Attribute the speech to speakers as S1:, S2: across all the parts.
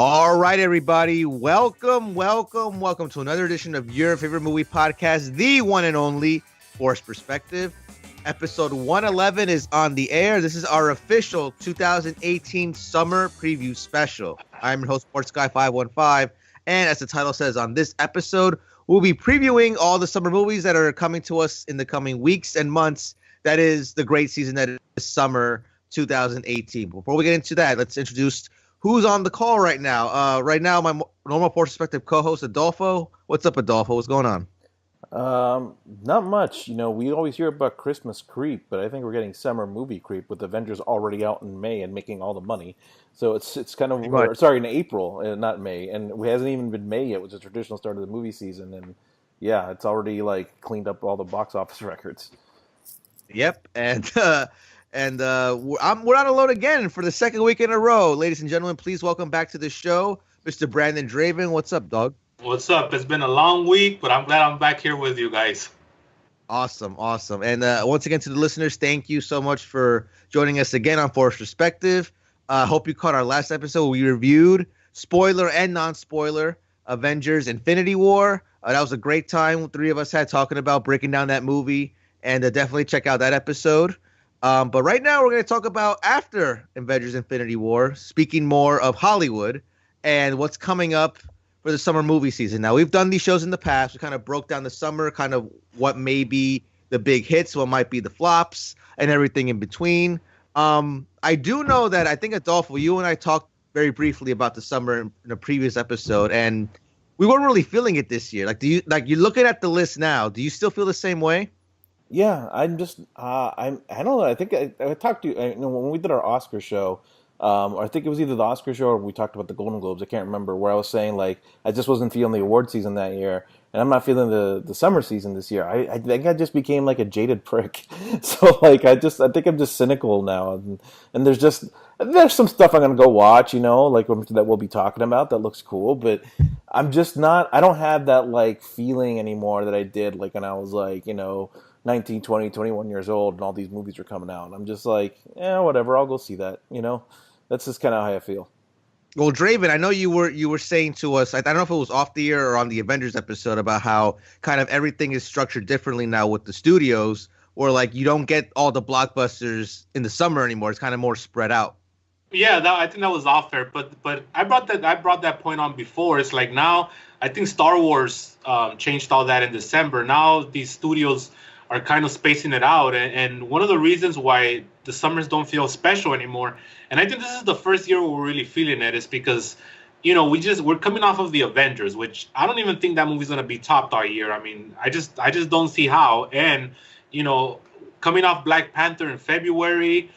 S1: All right, everybody. Welcome to another edition of your favorite movie podcast, the one and only Force Perspective. Episode 111 is on the air. This is our official 2018 summer preview special. I'm your host, Sports Guy 515, and as the title says, on this episode, we'll be previewing all the summer movies that are coming to us in the coming weeks and months. That is the great season that is summer 2018. Before we get into that, let's introduce who's on the call right now. Right now, my normal Force Perspective co-host, Adolfo. What's up, Adolfo? What's going on?
S2: Not much. You know, we always hear about Christmas creep, but I think we're getting summer movie creep with Avengers already out in May and making all the money. So it's kind of in April, not May, and it hasn't even been May yet, which is the traditional start of the movie season. And yeah, it's already like cleaned up all the box office records.
S1: Yep, and we're not alone again for the second week in a row, ladies and gentlemen. Please welcome back to the show, Mr. Brandon Draven. What's up, dog?
S3: What's up? It's been a long week, but I'm glad I'm back here with you guys.
S1: Awesome. And once again, to the listeners, thank you so much for joining us again on Force Perspective. Hope you caught our last episode. We reviewed, spoiler and non-spoiler, Avengers Infinity War. That was a great time the three of us had talking about breaking down that movie, and definitely check out that episode. But right now, we're going to talk about after Avengers Infinity War, speaking more of Hollywood and what's coming up for the summer movie season. Now, we've done these shows in the past. We kind of broke down the summer, kind of what may be the big hits, what might be the flops, and everything in between. I do know that I think, Adolfo, you and I talked very briefly about the summer in a previous episode, and we weren't really feeling it this year. You're looking at the list now. Do you still feel the same way?
S2: Yeah, I'm just I don't know. I think I talked to you, when we did our Oscar show. Or I think it was either the Oscar show or we talked about the Golden Globes. I can't remember, where I was saying like I just wasn't feeling the award season that year, and I'm not feeling the summer season this year. I think I just became like a jaded prick. So like I think I'm just cynical now, and there's some stuff I'm gonna go watch, like that we'll be talking about that looks cool, but I'm just not. I don't have that like feeling anymore that I did like when I was like 19, 20, 21 years old and all these movies were coming out. And I'm just like, whatever, I'll go see that, That's just kind of how I feel.
S1: Well, Draven, I know you were saying to us, I don't know if it was off the air or on the Avengers episode, about how kind of everything is structured differently now with the studios, or like you don't get all the blockbusters in the summer anymore. It's kind of more spread out.
S3: Yeah, I think that was off air, but I brought that point on before. It's like now I think Star Wars changed all that in December. Now these studios are kind of spacing it out, and one of the reasons why the summers don't feel special anymore, and I think this is the first year we're really feeling it, is because we're coming off of the Avengers, which I don't even think that movie's gonna be topped our year. I mean, I just don't see how. And coming off Black Panther in February,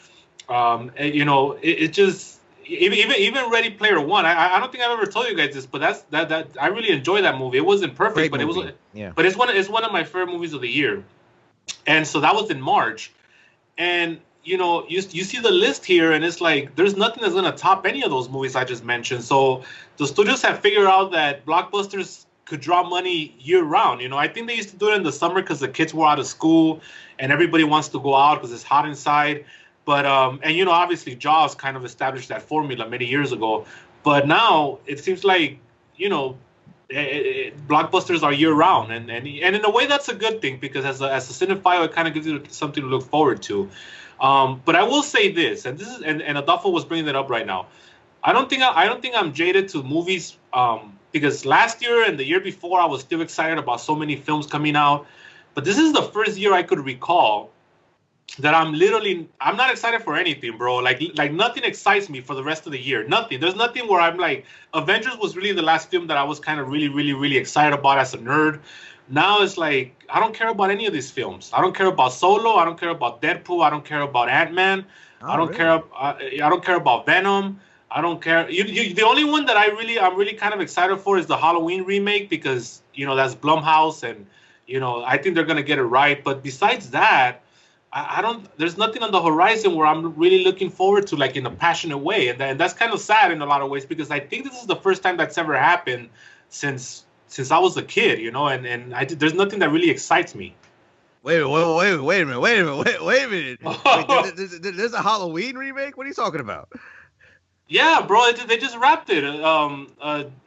S3: it just even Ready Player One. I don't think I've ever told you guys this, but that I really enjoyed that movie. It wasn't perfect, but it was but it's one of my favorite movies of the year. And so that was in March, and you see the list here, and it's like there's nothing that's gonna top any of those movies I just mentioned. So the studios have figured out that blockbusters could draw money year round. I think they used to do it in the summer because the kids were out of school and everybody wants to go out because it's hot inside. But and obviously Jaws kind of established that formula many years ago. But now it seems like blockbusters are year round, and in a way that's a good thing, because as a cinephile it kind of gives you something to look forward to. But I will say this, and Adolfo was bringing that up right now. I don't think I'm jaded to movies, because last year and the year before I was still excited about so many films coming out, but this is the first year I could recall that I'm not excited for anything, bro. Like nothing excites me for the rest of the year. Nothing. There's nothing where I'm like, Avengers was really the last film that I was kind of really, really, really excited about as a nerd. Now it's like, I don't care about any of these films. I don't care about Solo. I don't care about Deadpool. I don't care about Ant-Man. I don't care about Venom. I don't care. The only one that I'm really kind of excited for is the Halloween remake, because, that's Blumhouse, and, I think they're going to get it right. But besides that, there's nothing on the horizon where I'm really looking forward to, like, in a passionate way. And that's kind of sad in a lot of ways, because I think this is the first time that's ever happened since I was a kid, and there's nothing that really excites me.
S1: Wait a minute. Wait, there's a Halloween remake? What are you talking about?
S3: Yeah, bro, they just wrapped it.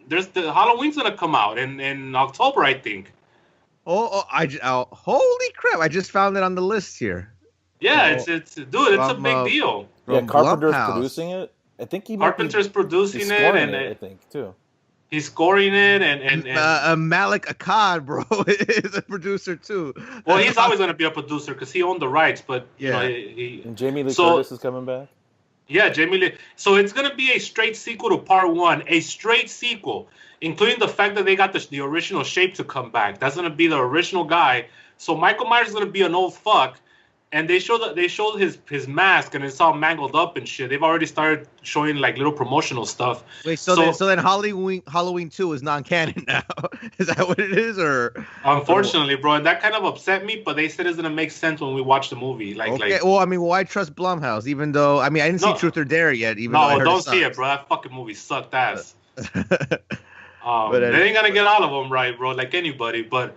S3: There's the Halloween's gonna come out in October, I think.
S1: Holy crap! I just found it on the list here.
S3: Yeah,
S1: Oh,
S3: it's dude, it's a
S1: from
S3: big deal.
S2: Yeah,
S1: from
S2: Carpenter's
S1: Blumhouse.
S2: producing it. I think he might be
S3: Carpenter's producing
S2: he's
S3: it,
S2: scoring
S3: and
S2: it. I think too.
S3: he's scoring it, and
S1: Malik Akkad, bro, is a producer too.
S3: well, he's always gonna be a producer because he owned the rights. But you know,
S1: Yeah.
S3: he
S2: And Jamie Lee
S3: so
S2: Curtis is coming back.
S3: yeah, Jamie Lee. So it's gonna be a straight sequel to Part One, a straight sequel, including the fact that they got the original shape to come back. That's gonna be the original guy. So Michael Myers is gonna be an old fuck, and they showed his mask, and it's all mangled up and shit. They've already started showing like little promotional stuff.
S1: Wait, so then Halloween 2 is non-canon now. Is that what it is, or?
S3: Unfortunately, bro, and that kind of upset me. But they said it's gonna make sense when we watch the movie.
S1: Okay, well, I mean, why trust Blumhouse? Even though, I mean, I didn't see Truth or Dare yet. Even though I heard
S3: don't
S1: it
S3: see it,
S1: sucks.
S3: bro. That fucking movie sucked ass.
S1: But
S3: They ain't gonna get all of them right, bro. Like anybody, but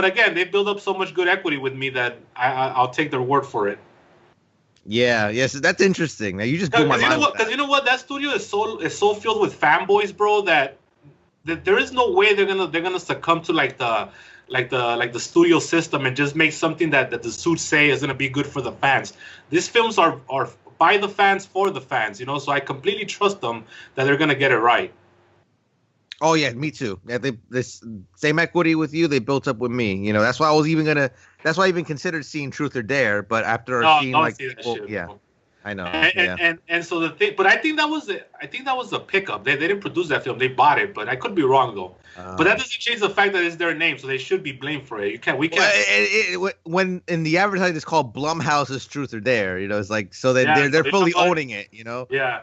S3: again, they build up so much good equity with me that I'll take their word for it.
S1: Yeah, yes, that's interesting. Now you just blew my mind.
S3: Because you know what, that studio is so filled with fanboys, bro, that there is no way they're gonna succumb to like the studio system and just make something that the suits say is gonna be good for the fans. These films are by the fans for the fans, you know. So I completely trust them that they're gonna get it right.
S1: Oh yeah, me too. Yeah, this same equity with you. They built up with me. You know, that's why I was even gonna. That's why I even considered seeing Truth or Dare. But after seeing
S3: don't
S1: like,
S3: see that
S1: well,
S3: shit,
S1: yeah,
S3: bro.
S1: I know.
S3: And so the thing, but I think that was a pickup. They didn't produce that film. They bought it, but I could be wrong though. But that doesn't change the fact that it's their name, so they should be blamed for it. We can't.
S1: When in the advertising it's called Blumhouse's Truth or Dare. You know, it's like so they're fully owning it. You know.
S3: Yeah.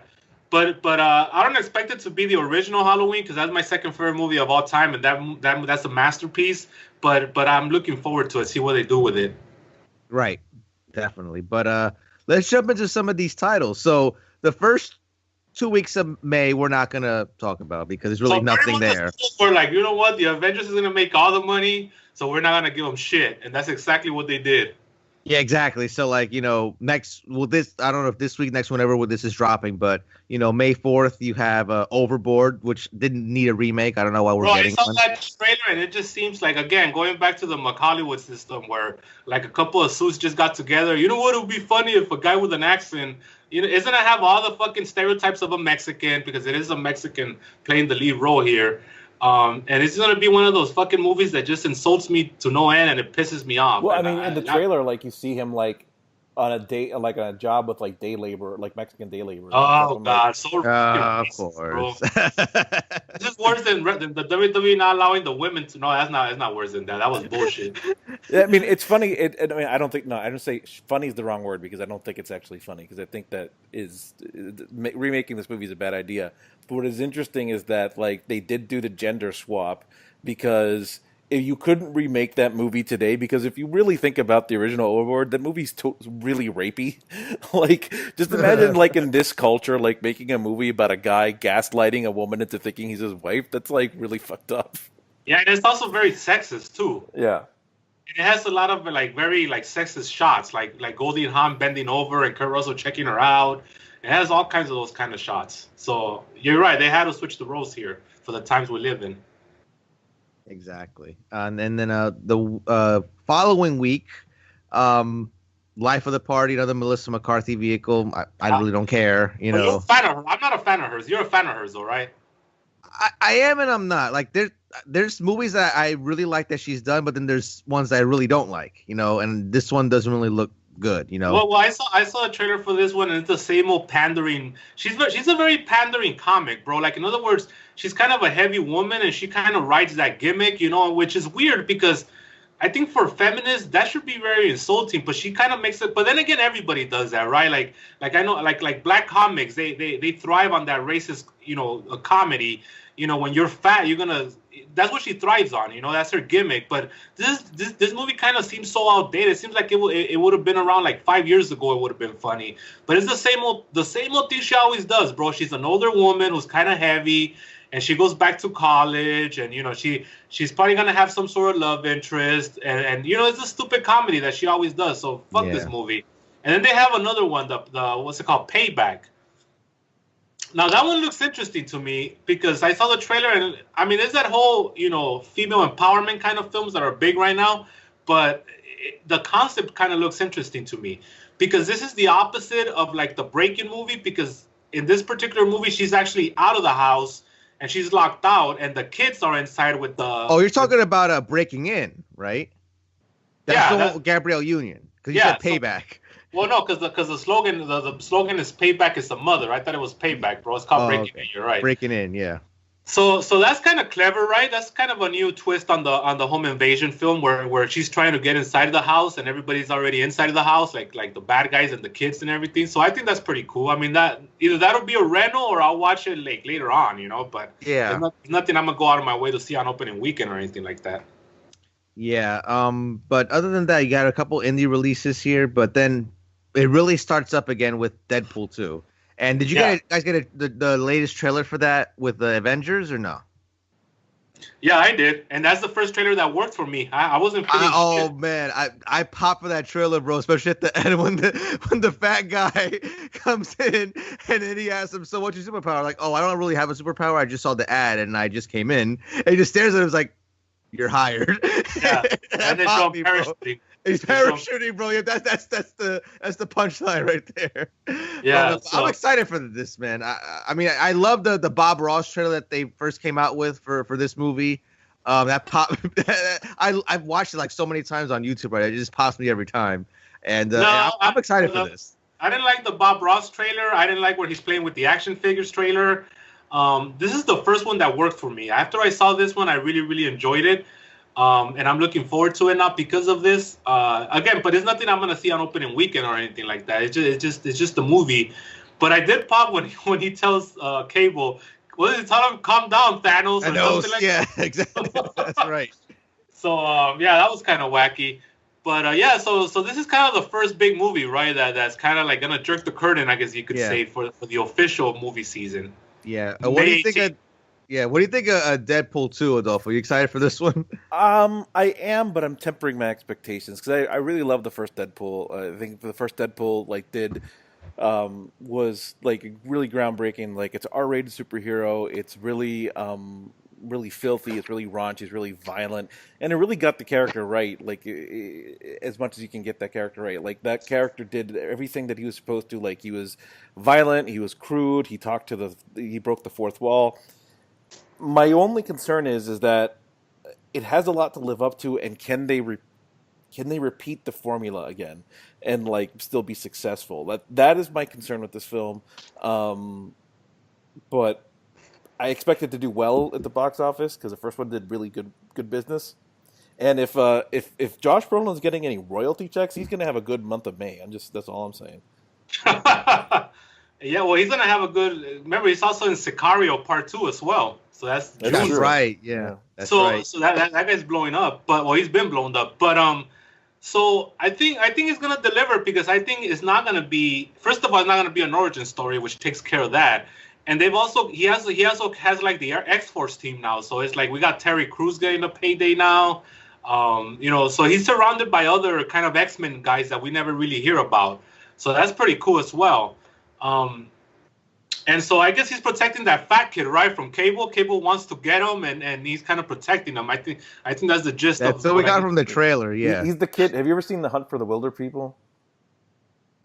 S3: But I don't expect it to be the original Halloween because that's my second favorite movie of all time, and that's a masterpiece. But I'm looking forward to it. See what they do with it.
S1: Right, definitely. But let's jump into some of these titles. So the first 2 weeks of May we're not gonna talk about because there's really nothing there.
S3: We're like, you know what? The Avengers is gonna make all the money, so we're not gonna give them shit, and that's exactly what they did.
S1: Yeah, exactly. So, like, you know, I don't know if this week, next, whenever this is dropping, but, you know, May 4th, you have Overboard, which didn't need a remake. I don't know why we're getting one.
S3: I saw that trailer, and it just seems like, again, going back to the McHollywood system where, like, a couple of suits just got together. You know what? It would be funny if a guy with an accent, you know, isn't it have all the fucking stereotypes of a Mexican, because it is a Mexican playing the lead role here. And it's gonna be one of those fucking movies that just insults me to no end, and it pisses me off.
S2: Well, I mean, in the trailer, like you see him like on a day, like on a job with like day labor, like Mexican day labor.
S3: Oh God,
S1: of course.
S3: This is worse than the WWE not allowing the women to. No, that's not worse than that. That was bullshit.
S2: Yeah, I mean, it's funny. I mean, I don't say funny is the wrong word because I don't think it's actually funny because I think that remaking this movie is a bad idea. But what is interesting is that like they did do the gender swap because you couldn't remake that movie today because if you really think about the original Overboard, that movie's really rapey. Like, just imagine like in this culture, like making a movie about a guy gaslighting a woman into thinking he's his wife. That's like really fucked up.
S3: Yeah, and it's also very sexist too.
S2: Yeah.
S3: It has a lot of like very like sexist shots, like Goldie Hawn bending over and Kurt Russell checking her out. It has all kinds of those kind of shots. So you're right. They had to switch the roles here for the times we live in.
S1: Exactly. And then the following week, Life of the Party, another Melissa McCarthy vehicle. I really don't care. You know,
S3: you're a fan of her. I'm not a fan of hers. You're a fan of hers, though, right?
S1: I am and I'm not. Like there's movies that I really like that she's done, but then there's ones that I really don't like. You know, and this one doesn't really look good, you know.
S3: Well, I saw a trailer for this one, and it's the same old pandering. She's a very pandering comic, bro. Like, in other words, she's kind of a heavy woman, and she kind of rides that gimmick, you know, which is weird because I think for feminists that should be very insulting. But she kind of makes it. But then again, everybody does that, right? Like I know, like black comics, they thrive on that racist, you know, a comedy. You know, when you're fat, that's what she thrives on. You know, that's her gimmick. But this movie kind of seems so outdated. It seems like it would have been around like 5 years ago. It would have been funny. But it's the same old thing she always does, bro. She's an older woman who's kind of heavy, and she goes back to college, and you know she's probably gonna have some sort of love interest, and you know it's a stupid comedy that she always does. So fuck this movie. And then they have another one, the what's it called, Payback. Now that one looks interesting to me because I saw the trailer and I mean, there's that whole female empowerment kind of films that are big right now, but the concept kind of looks interesting to me because this is the opposite of like the Break-In movie because in this particular movie she's actually out of the house and she's locked out and the kids are inside with the.
S1: Oh, you're talking about Breaking In, right? That's Gabrielle Union because you said Payback.
S3: Well, no, because the slogan is "Payback is the mother." I thought it was "Payback," bro. It's called Breaking In. You're right.
S1: Breaking In, yeah.
S3: So that's kind of clever, right? That's kind of a new twist on the home invasion film, where she's trying to get inside of the house and everybody's already inside of the house, like the bad guys and the kids and everything. So I think that's pretty cool. I mean, that either that'll be a rental or I'll watch it like later on, But
S1: yeah,
S3: it's nothing I'm gonna go out of my way to see on opening weekend or anything like that.
S1: Yeah. But other than that, you got a couple indie releases here, but then it really starts up again with Deadpool 2. And did you guys get the latest trailer for that with the Avengers or no?
S3: Yeah, I did, and that's the first trailer that worked for me. I wasn't feeling shit.
S1: Man, I popped for that trailer, bro. Especially at the end when the fat guy comes in and then he asks him, "So what's your superpower?" Like, "Oh, I don't really have a superpower. I just saw the ad and I just came in." And he just stares at him, like, "You're hired."
S3: Yeah, and then John parachuting.
S1: He's parachuting, bro. Yeah, that's the punchline right there.
S3: Yeah,
S1: I'm excited for this, man. I mean, I love the Bob Ross trailer that they first came out with for this movie. That pop, I've watched it like so many times on YouTube. Right, it just pops me every time, and I'm excited for this.
S3: I didn't like the Bob Ross trailer. I didn't like where he's playing with the action figures trailer. This is the first one that worked for me. After I saw this one, I really, really enjoyed it. And I'm looking forward to it, not because of this. Again, but it's nothing I'm gonna see on opening weekend or anything like that. It's just a movie. But I did pop when he tells Cable, what does he tell him? Calm down, Thanos. Or something like
S1: that. Exactly. That's right.
S3: So that was kind of wacky. But so this is kind of the first big movie, right? That's kind of like gonna jerk the curtain, I guess you could say, for the official movie season.
S1: Yeah. What do you think? What do you think of Deadpool 2, Adolfo? Are you excited for this one?
S2: I am, but I'm tempering my expectations because I really love the first Deadpool. I think the first Deadpool was like really groundbreaking. Like it's an R-rated superhero. It's really really filthy. It's really raunchy. It's really violent, and it really got the character right. Like as much as you can get that character right. Like that character did everything that he was supposed to. Like he was violent. He was crude. He broke the fourth wall. My only concern is that it has a lot to live up to, and can they repeat the formula again and like still be successful? That is my concern with this film. But I expect it to do well at the box office because the first one did really good business. And if Josh Brolin's getting any royalty checks, he's going to have a good month of May. That's all I'm saying.
S3: Yeah, well, he's gonna have a good. Remember, he's also in Sicario Part 2 as well. So that's
S1: right. Yeah. That's
S3: right. So that guy's blowing up, but he's been blown up. But so I think it's gonna deliver because I think it's not gonna be. First of all, it's not gonna be an origin story, which takes care of that. And he also has like the X-Force team now. So it's like we got Terry Crews getting a payday now. So he's surrounded by other kind of X-Men guys that we never really hear about. So that's pretty cool as well. And so I guess he's protecting that fat kid, right, from Cable. Cable wants to get him, and he's kind of protecting him. I think that's the gist of.
S1: That's what we got from the trailer. Yeah,
S2: he's the kid. Have you ever seen The Hunt for the Wilder People?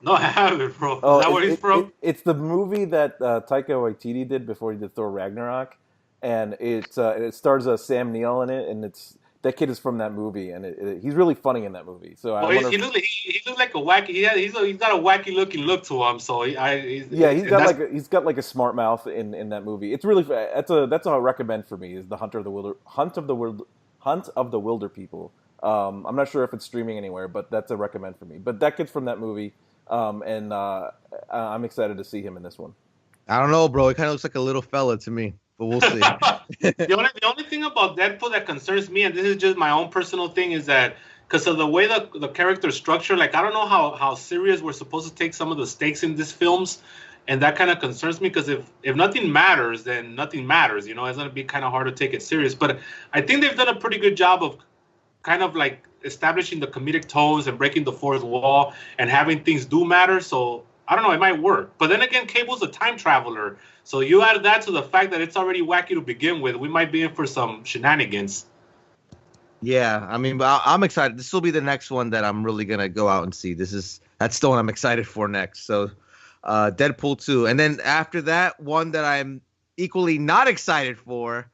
S3: No, I haven't, bro. Is that what he's from?
S2: It's the movie that Taika Waititi did before he did Thor Ragnarok, and it stars Sam Neill in it, and that kid is from that movie, and he's really funny in that movie. So he
S3: looks like a wacky. He's got a wacky looking look to him. So he's
S2: got like a smart mouth in that movie. It's really that's a recommend for me is the Hunt of the Wilder People. I'm not sure if it's streaming anywhere, but that's a recommend for me. But that kid's from that movie, and I'm excited to see him in this one.
S1: I don't know, bro. It kind of looks like a little fella to me. But we'll see.
S3: The only thing about Deadpool that concerns me, and this is just my own personal thing, is that because of the way the character is structured, like I don't know how serious we're supposed to take some of the stakes in these films, and that kind of concerns me because if nothing matters, then nothing matters. It's gonna be kind of hard to take it serious. But I think they've done a pretty good job of kind of like establishing the comedic tones and breaking the fourth wall and having things do matter. So I don't know, it might work. But then again, Cable's a time traveler, so you add that to the fact that it's already wacky to begin with, we might be in for some shenanigans.
S1: Yeah, I mean, but I'm excited. This will be the next one that I'm really gonna go out and see. That's the one I'm excited for next. So, Deadpool 2, and then after that, one that I'm equally not excited for,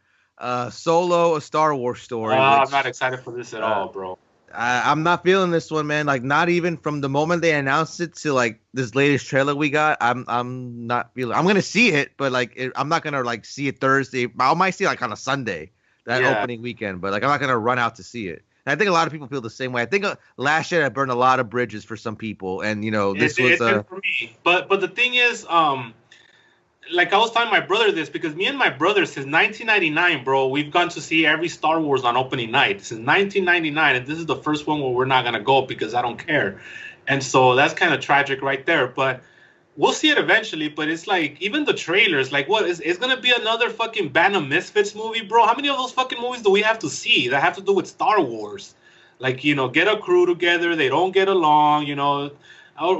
S1: Solo: A Star Wars Story.
S3: I'm not excited for this at all, bro.
S1: I'm not feeling this one, man. Like, not even from the moment they announced it to like this latest trailer we got. I'm not feeling. I'm gonna see it, but like, I'm not gonna like see it Thursday. I might see it like on a Sunday, that opening weekend. But like, I'm not gonna run out to see it. And I think a lot of people feel the same way. I think last year I burned a lot of bridges for some people, and this was
S3: for me. But the thing is, like I was telling my brother this, because me and my brother since 1999, bro, we've gone to see every Star Wars on opening night since 1999, and this is the first one where we're not gonna go because I don't care, and so that's kind of tragic right there. But we'll see it eventually. But it's like even the trailers, like what is it's gonna be another fucking Band of Misfits movie, bro? How many of those fucking movies do we have to see that have to do with Star Wars? Like, get a crew together, they don't get along,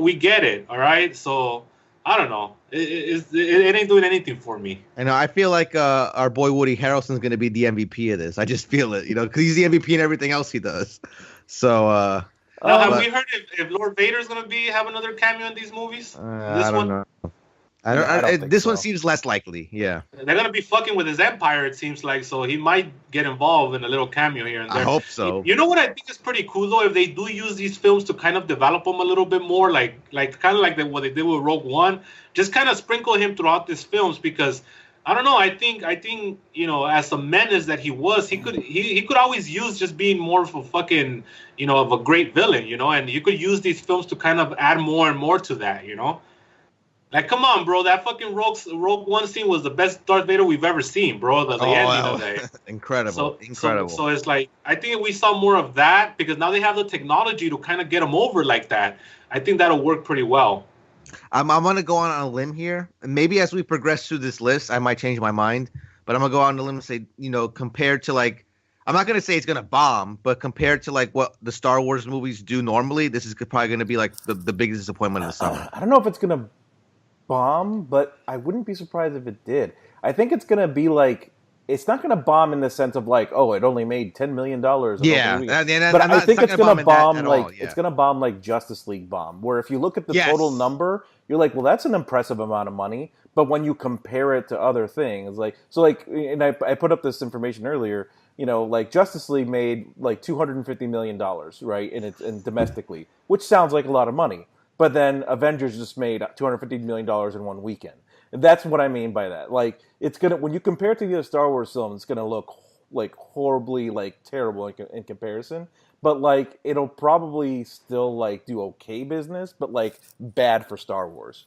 S3: we get it, all right? So I don't know. It ain't doing anything for me.
S1: I know. I feel like our boy Woody Harrelson's going to be the MVP of this. I just feel it, because he's the MVP in everything else he does. So.
S3: Now, have we heard if Lord Vader's going to have another cameo in these movies?
S1: I don't know. This one seems less likely. Yeah.
S3: They're going to be fucking with his empire, it seems like, so he might get involved in a little cameo here and there.
S1: I hope so.
S3: You know what I think is pretty cool, though? If they do use these films to kind of develop them a little bit more, like kind of like what they did with Rogue One, just kind of sprinkle him throughout these films, because I don't know. I think as a menace that he was, he could always use just being more of a fucking of a great villain, and you could use these films to kind of add more and more to that, Like, come on, bro! That fucking Rogue One scene was the best Darth Vader we've ever seen, bro. The ending of that,
S1: incredible.
S3: So it's like, I think if we saw more of that, because now they have the technology to kind of get them over like that. I think that'll work pretty well.
S1: I'm gonna go on a limb here, and maybe as we progress through this list, I might change my mind. But I'm gonna go on a limb and say, compared to like, I'm not gonna say it's gonna bomb, but compared to like what the Star Wars movies do normally, this is probably gonna be like the biggest disappointment of the summer.
S2: I don't know if it's gonna bomb, but I wouldn't be surprised if it did. I think it's gonna be like, it's not gonna bomb in the sense of like, oh, it only made $10 million.
S1: Yeah,
S2: but I think it's gonna bomb like it's gonna bomb like Justice League bomb, where if you look at the total number, you're like, well, that's an impressive amount of money. But when you compare it to other things, and I put up this information earlier, like Justice League made like $250 million, right, and domestically, which sounds like a lot of money. But then Avengers just made $250 million in one weekend. And that's what I mean by that. Like, it's gonna, when you compare it to the other Star Wars films, it's gonna look like horribly like terrible in comparison. But like, it'll probably still like do okay business, but like bad for Star Wars.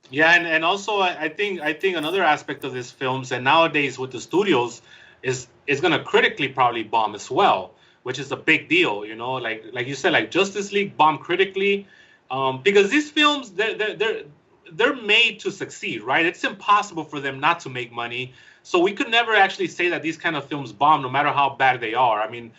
S3: Yeah, and also I think another aspect of these films, and nowadays with the studios, is gonna critically probably bomb as well, which is a big deal. Like you said, like Justice League bombed critically. Because these films, they're made to succeed, right? It's impossible for them not to make money. So we could never actually say that these kind of films bomb, no matter how bad they are. I mean,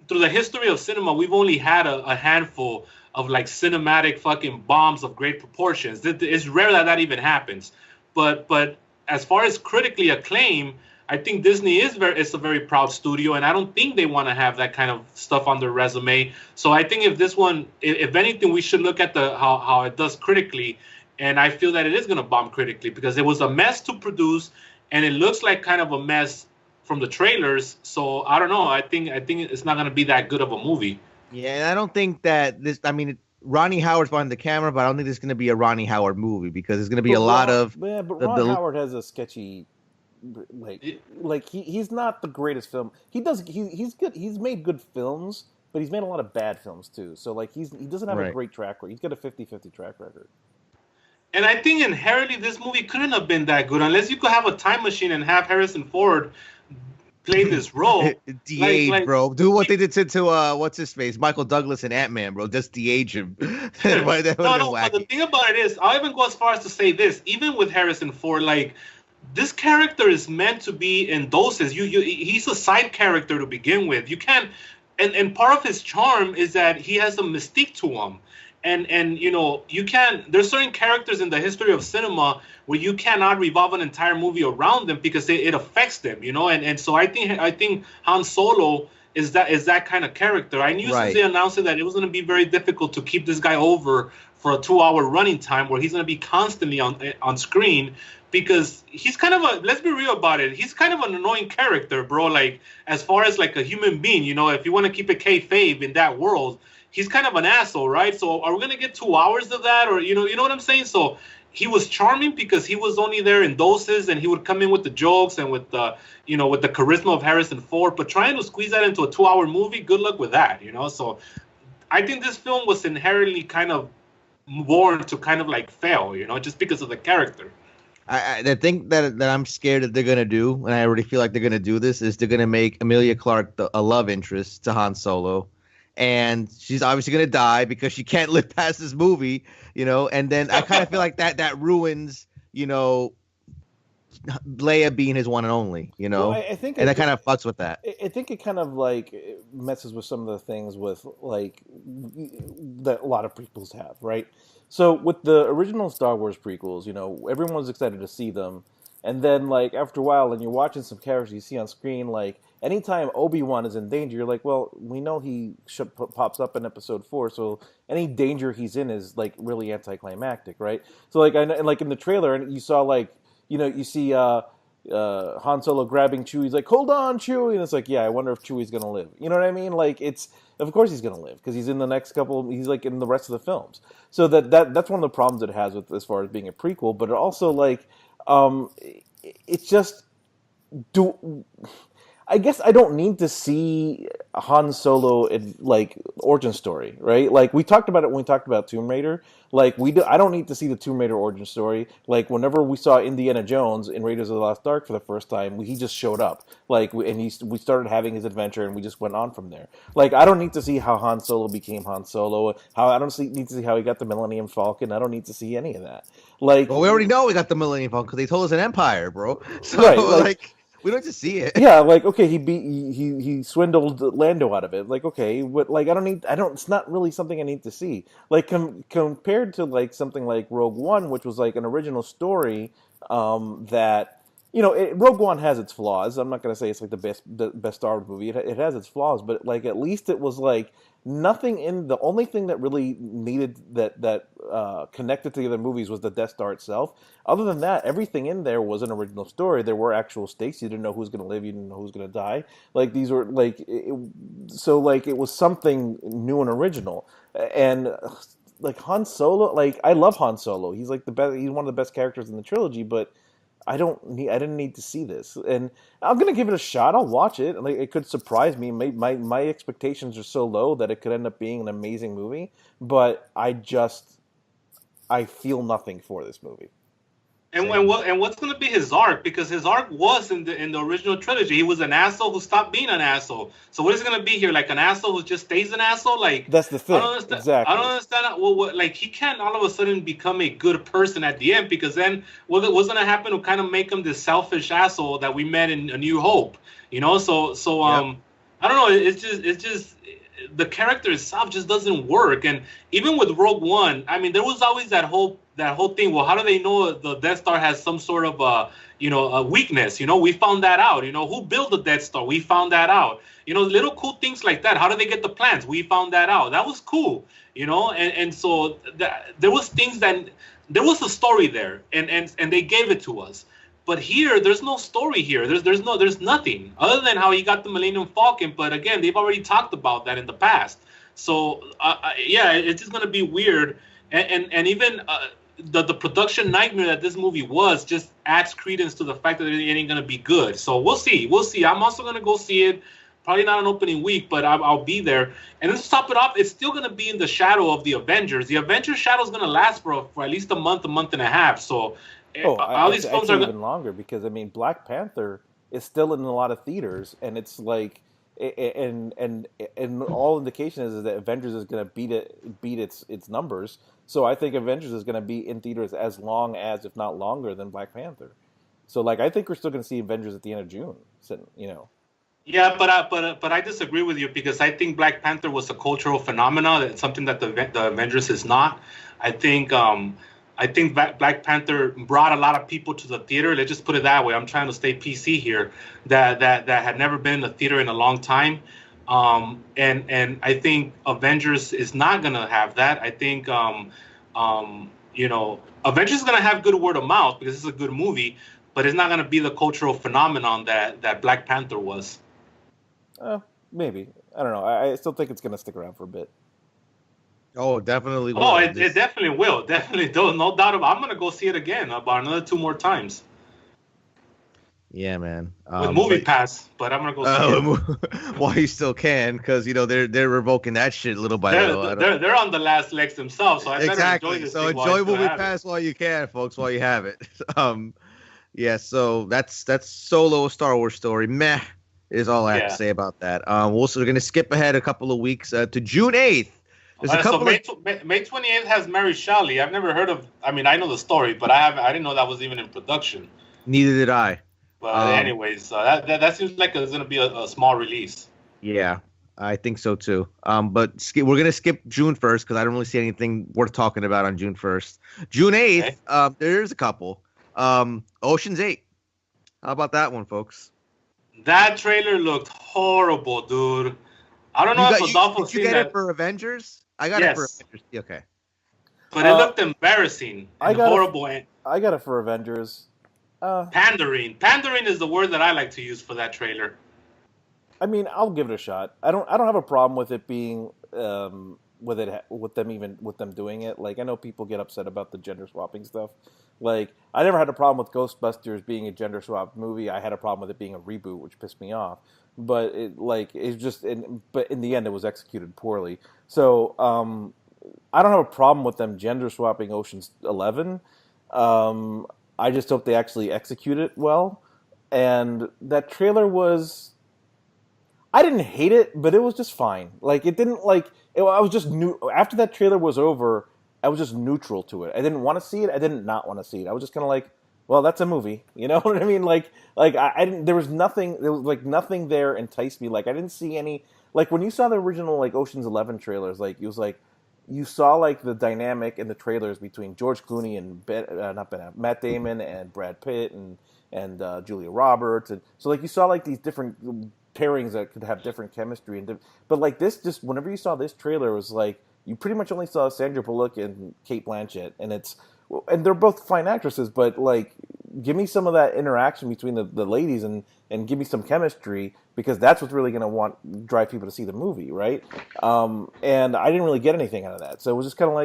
S3: through the history of cinema, we've only had a handful of like cinematic fucking bombs of great proportions. It's rare that even happens. But as far as critically acclaimed, I think Disney is a very proud studio, and I don't think they want to have that kind of stuff on their resume. So I think if this one, if anything, we should look at how it does critically, and I feel that it is going to bomb critically because it was a mess to produce, and it looks like kind of a mess from the trailers. So I don't know. I think it's not going to be that good of a movie.
S1: Yeah, and I don't think that this. I mean, Ronnie Howard's behind the camera, but I don't think this is going to be a Ronnie Howard movie because there's going to be a lot of.
S2: Yeah, but Ron Howard has a sketchy. He's not the greatest film. He's good. He's made good films, but he's made a lot of bad films too. So like he doesn't have a great track record. He's got a 50-50 track record.
S3: And I think inherently this movie couldn't have been that good unless you could have a time machine and have Harrison Ford play this role.
S1: De-age, bro. Do what they did to what's his face, Michael Douglas and Ant-Man, bro. Just de-age him.
S3: No, but the thing about it is, I'll even go as far as to say this. Even with Harrison Ford, like, this character is meant to be in doses. He's a side character to begin with. You can't, and part of his charm is that he has a mystique to him. And you can't. There's certain characters in the history of cinema where you cannot revolve an entire movie around them because it affects them, and so I think Han Solo is that kind of character. I knew since
S1: Right.
S3: they announced it that it was going to be very difficult to keep this guy over for a 2-hour running time where he's going to be constantly on screen, because he's kind of a, let's be real about it, he's kind of an annoying character, bro. Like, as far as like a human being, if you want to keep it kayfabe in that world, he's kind of an asshole, right? So are we going to get 2 hours of that, or you know what I'm saying? So he was charming because he was only there in doses, and he would come in with the jokes and with the with the charisma of Harrison Ford. But trying to squeeze that into a 2-hour movie, good luck with that. So I think this film was inherently kind of born to kind of like fail, just because of the character.
S1: The thing that I'm scared that they're gonna do, and I already feel like they're gonna do this, is they're gonna make Emilia Clarke a love interest to Han Solo, and she's obviously gonna die because she can't live past this movie, And then I kind of feel like that ruins, Leia being his one and only,
S2: Well, I think
S1: and that kind of fucks with that.
S2: I think it kind of like messes with some of the things with like that a lot of prequels have, right? So with the original Star Wars prequels, everyone's excited to see them, and then like after a while, and you're watching some characters you see on screen, like anytime Obi-Wan is in danger, you're like, well, we know he pops up in Episode 4, so any danger he's in is like really anticlimactic, right? So like and like in the trailer, and you saw like you see Han Solo grabbing Chewie's like, hold on, Chewie, and it's like, yeah, I wonder if Chewie's gonna live. You know what I mean? Like, it's of course he's gonna live because he's in the next couple. He's like in the rest of the films. So that's one of the problems it has with as far as being a prequel. But it also like, it's just do. I guess I don't need to see Han Solo in like origin story, right? Like we talked about it when we talked about Tomb Raider. Like I don't need to see the Tomb Raider origin story. Like whenever we saw Indiana Jones in Raiders of the Lost Ark for the first time, he just showed up. Like we started having his adventure, and we just went on from there. Like I don't need to see how Han Solo became Han Solo. I don't need to see how he got the Millennium Falcon. I don't need to see any of that. Like,
S1: well, we already know we got the Millennium Falcon because they told us an Empire, bro. So
S2: right,
S1: like we don't have to see it.
S2: Yeah, like okay, he swindled Lando out of it. Like okay, what like I don't. It's not really something I need to see. Like compared to like something like Rogue One, which was like an original story that Rogue One has its flaws. I'm not gonna say it's like the best Star Wars movie. It has its flaws, but like at least it was like nothing in the only thing that really needed that connected to the other movies was the Death Star itself. Other than that, everything in there was an original story. There were actual stakes. You didn't know who's going to live. You didn't know who's going to die. Like these were like so like it was something new and original. And like Han Solo, like I love Han Solo. He's like the best. He's one of the best characters in the trilogy. But I didn't need to see this, and I'm gonna give it a shot. I'll watch it. Like it could surprise me. My expectations are so low that it could end up being an amazing movie. But I feel nothing for this movie.
S3: And what's going to be his arc? Because his arc was in the original trilogy. He was an asshole who stopped being an asshole. So what is going to be here? Like an asshole who just stays an asshole? Like
S2: that's the thing.
S3: I don't understand.
S2: Exactly.
S3: I don't understand. Well, like he can't all of a sudden become a good person at the end, because then what's going to happen to kind of make him this selfish asshole that we met in A New Hope? So
S1: Yeah.
S3: I don't know. It's just the character itself just doesn't work. And even with Rogue One, I mean, there was always that whole thing. Well, how do they know the Death Star has some sort of a weakness? We found that out. Who built the Death Star? We found that out. Little cool things like that. How do they get the plans? We found that out. That was cool. And so there was things that there was a story there, and they gave it to us. But here, there's no story here. There's nothing other than how he got the Millennium Falcon. But again, they've already talked about that in the past. So yeah, it's just gonna be weird. And even the production nightmare that this movie was just adds credence to the fact that it ain't gonna be good. So we'll see. I'm also gonna go see it. Probably not an opening week, but I'll be there. And then to top it off, it's still gonna be in the shadow of the Avengers. The Avengers shadow is gonna last for at least a month and a half. So. All these films are
S2: even longer, because I mean Black Panther is still in a lot of theaters, and it's like and all indication is that Avengers is going to beat its numbers. So I think Avengers is going to be in theaters as long as, if not longer, than Black Panther. So like I think we're still going to see Avengers at the end of June. So,
S3: Yeah, but I disagree with you because I think Black Panther was a cultural phenomenon. It's something that the Avengers is not. I think Black Panther brought a lot of people to the theater. Let's just put it that way. I'm trying to stay PC here. That had never been in the theater in a long time. And I think Avengers is not gonna have that. I think Avengers is gonna have good word of mouth because it's a good movie, but it's not gonna be the cultural phenomenon that Black Panther was.
S2: Maybe. I don't know. I still think it's gonna stick around for a bit.
S1: Oh, definitely.
S3: Oh, it definitely will. Definitely, no doubt about. I'm gonna go see it again about another 2 more times.
S1: Yeah, man.
S3: With Movie Pass, but I'm gonna go see
S1: it. Well, you still can, because they're revoking that shit little by little.
S3: They're on the last legs themselves, so I better enjoy this.
S1: So enjoy Movie Pass while you can, folks, while you have it. Yeah. So that's Solo, Star Wars story. Meh is all I have to say about that. We're gonna skip ahead a couple of weeks to June 8th. There's a couple.
S3: So May 28th has Mary Shelley. I've never heard of. I mean, I know the story, but I didn't know that was even in production.
S1: Neither did I.
S3: But anyways, that seems like it's going to be a small release.
S1: Yeah, I think so too. But we're going to skip June 1st because I don't really see anything worth talking about on June 1st. June 8th, okay. There's a couple. Ocean's 8. How about that one, folks?
S3: That trailer looked horrible, dude. I don't know if Adolfo
S1: did you get it for Avengers? I got it for Avengers. Okay.
S3: But it looked embarrassing and horrible.
S2: I got it for Avengers.
S3: Pandering is the word that I like to use for that trailer.
S2: I mean, I'll give it a shot. I don't have a problem with it being with them doing it. Like, I know people get upset about the gender swapping stuff. Like, I never had a problem with Ghostbusters being a gender swap movie. I had a problem with it being a reboot, which pissed me off. But but in the end, it was executed poorly. So I don't have a problem with them gender swapping Ocean's 11. I just hope they actually execute it well. And that trailer was... I didn't hate it, but it was just fine. Like, it didn't, I was just new. After that trailer was over, I was just neutral to it. I didn't want to see it. I didn't not want to see it. I was just kind of like, well, that's a movie. You know what I mean? I didn't, there was nothing there enticed me. Like, I didn't see any, like, when you saw the original, Ocean's 11 trailers, it was like, you saw the dynamic in the trailers between George Clooney and Matt Damon and Brad Pitt and Julia Roberts, and so you saw these different pairings that could have different chemistry but this, just whenever you saw this trailer, it was you pretty much only saw Sandra Bullock and Cate Blanchett, and they're both fine actresses, but give me some of that interaction between the ladies and give me some chemistry, because that's what's really going to drive people to see the movie, right? And I didn't really get anything out of that, so it was just kind of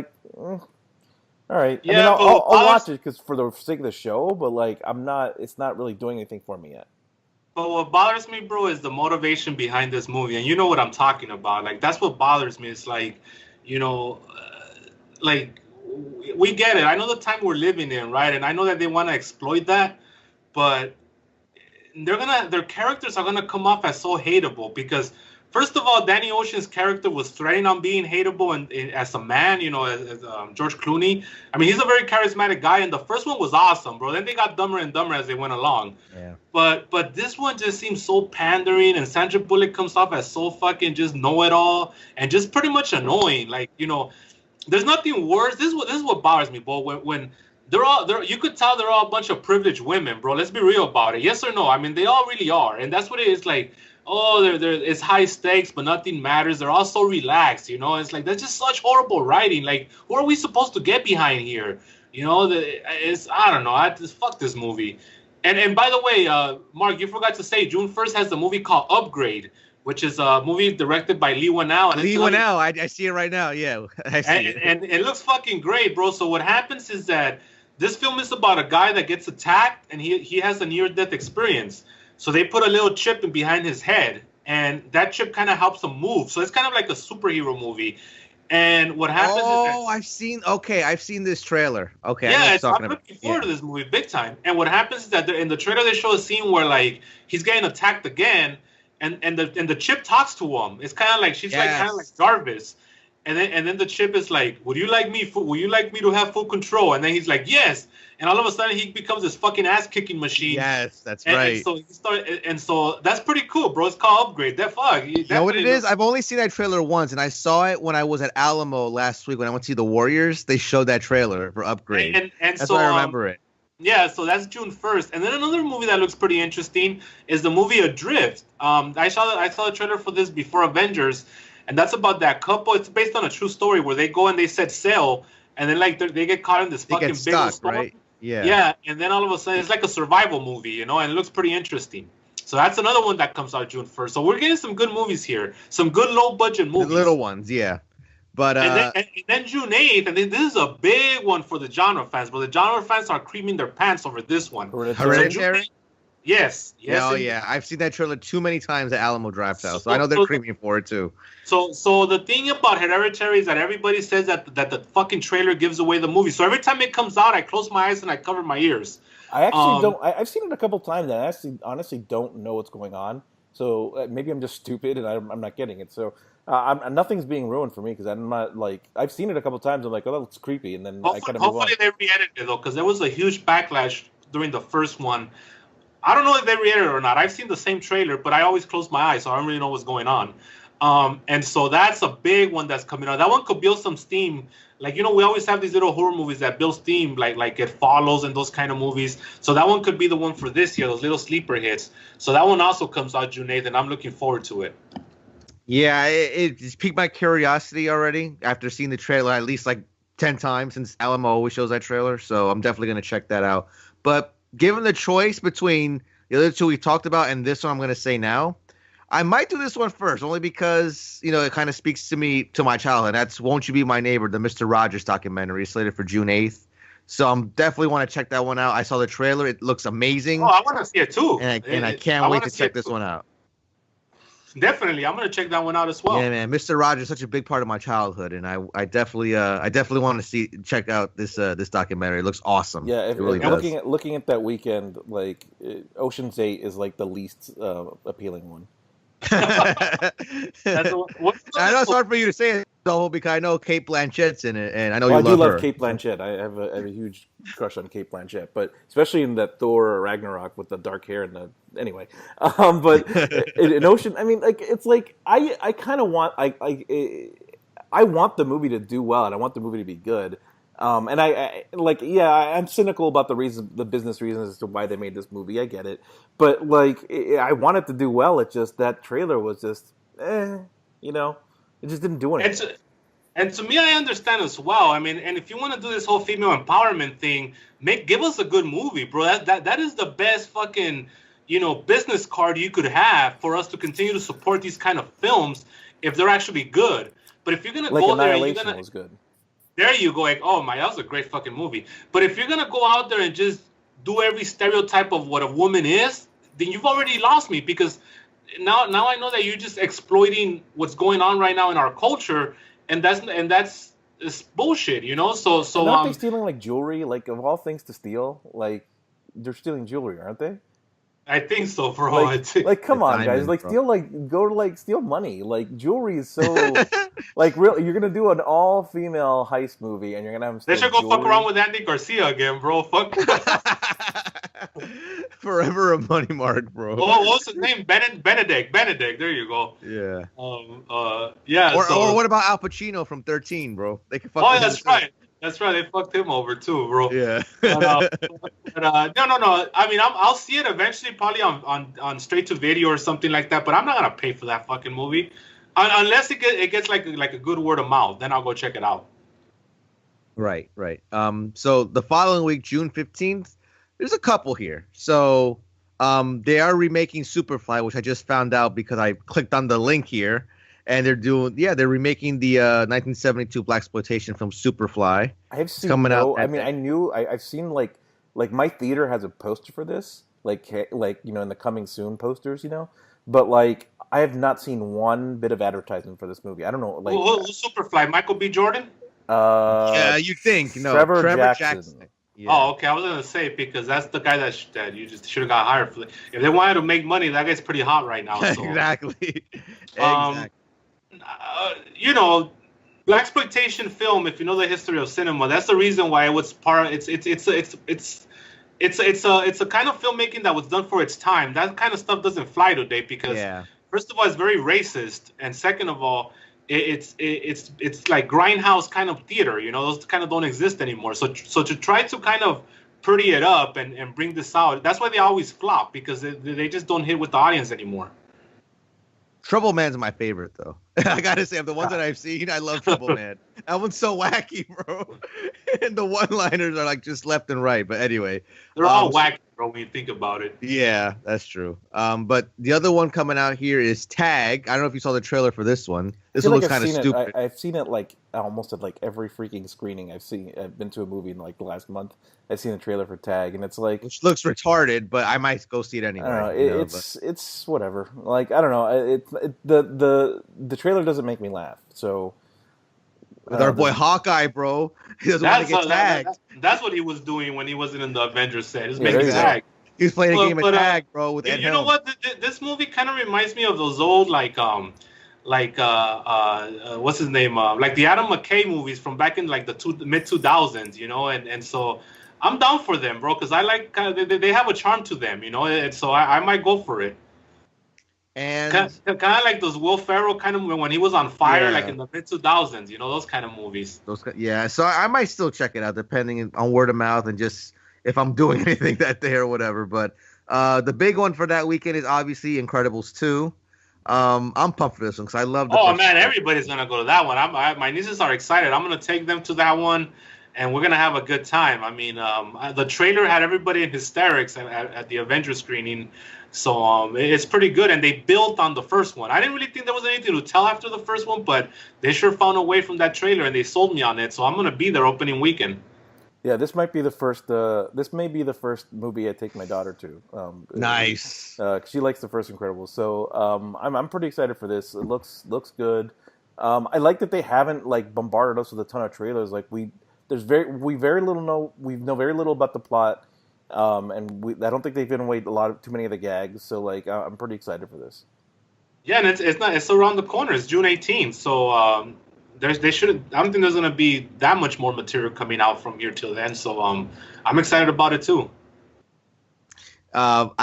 S2: all right.
S3: Yeah,
S2: I mean, I'll watch it because for the sake of the show, but I'm not. It's not really doing anything for me yet.
S3: But what bothers me, bro, is the motivation behind this movie, and you know what I'm talking about. That's what bothers me. It's we get it. I know the time we're living in, right? And I know that they want to exploit that, but their characters are gonna come off as so hateable because, first of all, Danny Ocean's character was threatening on being hateable and as a man, as George Clooney. I mean, he's a very charismatic guy, and the first one was awesome, bro. Then they got dumber and dumber as they went along.
S1: Yeah.
S3: But this one just seems so pandering, and Sandra Bullock comes off as so fucking just know-it-all and just pretty much annoying. There's nothing worse. This is what bothers me, bro. When you could tell they're all a bunch of privileged women, bro. Let's be real about it. Yes or no? I mean, they all really are, and that's what it is. It's high stakes, but nothing matters. They're all so relaxed, It's that's just such horrible writing. Who are we supposed to get behind here? I don't know. I just fuck this movie. And by the way, Mark, you forgot to say June 1st has a movie called Upgrade, which is a movie directed by Lee Whannell.
S1: Lee Whannell, I see it right now. Yeah, I see it.
S3: And it looks fucking great, bro. So what happens is that this film is about a guy that gets attacked, and he has a near-death experience. So they put a little chip in behind his head, and that chip kind of helps him move. So it's kind of like a superhero movie. And what happens is that...
S1: I've seen this trailer. Okay,
S3: yeah, I'm looking forward to this movie big time. And what happens is that in the trailer they show a scene where he's getting attacked again, and the chip talks to him. It's kind of like she's kind of like Jarvis. And then the chip is like, would you like me to have full control? And then he's like, yes. And all of a sudden he becomes this fucking ass kicking machine.
S1: Yes, that's right.
S3: And so that's pretty cool, bro. It's called Upgrade. That fuck.
S1: You know what it is? I've only seen that trailer once, and I saw it when I was at Alamo last week when I went to see the Warriors. They showed that trailer for Upgrade.
S3: And
S1: that's
S3: so
S1: why I remember it.
S3: Yeah, so that's June 1st. And then another movie that looks pretty interesting is the movie Adrift. I saw the trailer for this before Avengers, and that's about that couple. It's based on a true story where they go and they set sail, and then like they get caught in this fucking big storm.
S1: Right? Yeah.
S3: Yeah, and then all of a sudden it's like a survival movie, you know, and it looks pretty interesting. So that's another one that comes out June 1st. So we're getting some good movies here, some good low budget movies,
S1: the little ones, yeah. But
S3: and then June 8th, and this is a big one for the genre fans. But the genre fans are creaming their pants over this one.
S1: Hereditary?
S3: Yes.
S1: Oh yeah, I've seen that trailer too many times at Alamo Drafthouse, so I know they're creaming for it too.
S3: So the thing about Hereditary is that everybody says that the fucking trailer gives away the movie. So every time it comes out, I close my eyes and I cover my ears.
S2: I actually don't. I've seen it a couple times, and I honestly don't know what's going on. So maybe I'm just stupid and I'm not getting it. So nothing's being ruined for me because I'm not like I've seen it a couple times. I'm like, oh, that looks creepy, and then I kind of move on.
S3: Hopefully they re-edited it though, because there was a huge backlash during the first one. I don't know if they re-edited it or not. I've seen the same trailer, but I always close my eyes, so I don't really know what's going on. And so that's a big one that's coming out. That one could build some steam. Like, you know, we always have these little horror movies that build steam, like It Follows and those kind of movies. So that one could be the one for this year, those little sleeper hits. So that one also comes out June 8th, and I'm looking forward to it.
S1: Yeah, it's piqued my curiosity already after seeing the trailer at least like 10 times since Alamo always shows that trailer. So I'm definitely going to check that out. But given the choice between the other two we talked about and this one I'm going to say now, I might do this one first, only because, you know, it kind of speaks to me, to my childhood. That's Won't You Be My Neighbor, the Mr. Rogers documentary, slated for June 8th. So I'm definitely want to check that one out. I saw the trailer. It looks amazing.
S3: Oh, I want to see it too.
S1: And I can't wait to check this one out.
S3: Definitely. I'm going to check that one out as well.
S1: Yeah, man. Mr. Rogers is such a big part of my childhood, and I definitely want to check out this documentary. It looks awesome.
S2: Yeah,
S1: it really
S2: does. Looking at that weekend, like Ocean's 8 is like the least appealing one.
S1: I know it's hard for you to say it though, because I know Cate Blanchett's in it, and I know you love her.
S2: I do love Cate Blanchett. I have a huge crush on Cate Blanchett, but especially in that Thor Ragnarok with the dark hair and the anyway. But in Ocean, I mean, like it's like I kind of want I want the movie to do well, and I want the movie to be good. And I'm cynical about the business reasons as to why they made this movie. I get it, but like, I want it to do well. It's just that trailer was just, you know, it just didn't do anything.
S3: And to me, I understand as well. I mean, and if you want to do this whole female empowerment thing, give us a good movie, bro. That is the best fucking, you know, business card you could have for us to continue to support these kind of films if they're actually good. But if you're gonna go there, and you're gonna
S2: was good.
S3: There you go, like, oh my, that was a great fucking movie. But if you're gonna go out there and just do every stereotype of what a woman is, then you've already lost me, because now I know that you're just exploiting what's going on right now in our culture, and that's it's bullshit, you know. So
S2: aren't they stealing like jewelry? Like, of all things to steal, like they're stealing jewelry, aren't they?
S3: I think so, bro.
S2: Like come on, guys! Like, steal money. Like, jewelry is so like real. You're gonna do an all-female heist movie, and you're gonna have.
S3: They should go jewelry. Fuck around with Andy Garcia again, bro. Fuck.
S1: Forever a money mark, bro.
S3: Oh, what's his name? Benedict. There you go.
S1: Yeah.
S3: Yeah.
S1: Or what about Al Pacino from 13, bro? They can fuck.
S3: Oh, that's right. That's right. They fucked him over too, bro.
S1: Yeah.
S3: No. I mean, I'll see it eventually, probably on straight to video or something like that. But I'm not gonna pay for that fucking movie, unless it gets like a good word of mouth. Then I'll go check it out.
S1: Right. So the following week, June 15th, there's a couple here. So they are remaking Superfly, which I just found out because I clicked on the link here. And they're remaking the 1972 blaxploitation film Superfly.
S2: I've seen coming out. I mean, I've seen like my theater has a poster for this, like you know, in the coming soon posters, you know. But like, I have not seen one bit of advertisement for this movie. I don't know. Like,
S3: who's Superfly? Michael B. Jordan?
S1: Yeah, you think? No, Trevor Jackson.
S3: Yeah. Oh, okay. I was gonna say, because that's the guy that you just should have got hired for. If they wanted to make money, that guy's pretty hot right now. So.
S1: Exactly.
S3: You know, Blaxploitation film, if you know the history of cinema, that's the reason why it was part. It's a kind of filmmaking that was done for its time. That kind of stuff doesn't fly today because, first of all, it's very racist, and second of all, it's like grindhouse kind of theater. You know, those kind of don't exist anymore. So to try to kind of pretty it up and bring this out, that's why they always flop, because they just don't hit with the audience anymore.
S1: Trouble Man's my favorite, though. I gotta say, of the ones that I've seen, I love Trouble Man. That one's so wacky, bro. And the one-liners are like just left and right. But anyway,
S3: they're all wacky, bro, when you think about it.
S1: Yeah, that's true. But the other one coming out here is Tag. I don't know if you saw the trailer for this one. This one looks kind of stupid.
S2: I've seen it like almost at like every freaking screening I've been to a movie in like the last month. I've seen a trailer for Tag, and it's like,
S1: which looks retarded, but I might go see it anyway.
S2: I don't know. It's whatever. Like, I don't know. The trailer doesn't make me laugh. So
S1: with our boy Hawkeye, bro, he doesn't want to get tagged.
S3: That's what he was doing when he wasn't in the Avengers set. He was making tag.
S1: He was playing a game of tag, bro. With Ed
S3: you know what? This movie kind of reminds me of those old what's his name? Like the Adam McKay movies from back in like the mid 2000s, you know, and so I'm down for them, bro, because I like they have a charm to them, you know, and so I might go for it.
S1: And
S3: kind of like those Will Ferrell kind of when he was on fire, like in the mid 2000s, you know, those kind of movies.
S1: So I might still check it out depending on word of mouth and just if I'm doing anything that day or whatever. But the big one for that weekend is obviously Incredibles 2. I'm pumped for this one because I love.
S3: Everybody's gonna go to that one. My nieces are excited. I'm gonna take them to that one, and we're gonna have a good time. I mean, the trailer had everybody in hysterics at the Avengers screening, so it's pretty good. And they built on the first one. I didn't really think there was anything to tell after the first one, but they sure found a way from that trailer, and they sold me on it. So I'm gonna be there opening weekend.
S2: Yeah, this might be the first. This may be the first movie I take my daughter to.
S1: Nice.
S2: She likes the first Incredibles, so I'm pretty excited for this. It looks good. I like that they haven't like bombarded us with a ton of trailers. Like we know very little about the plot, and I don't think they've given away too many of the gags. So like I'm pretty excited for this.
S3: Yeah, and it's around the corner. It's June 18th, so. I don't think there's going to be that much more material coming out from here till then. So I'm excited about it too.
S1: I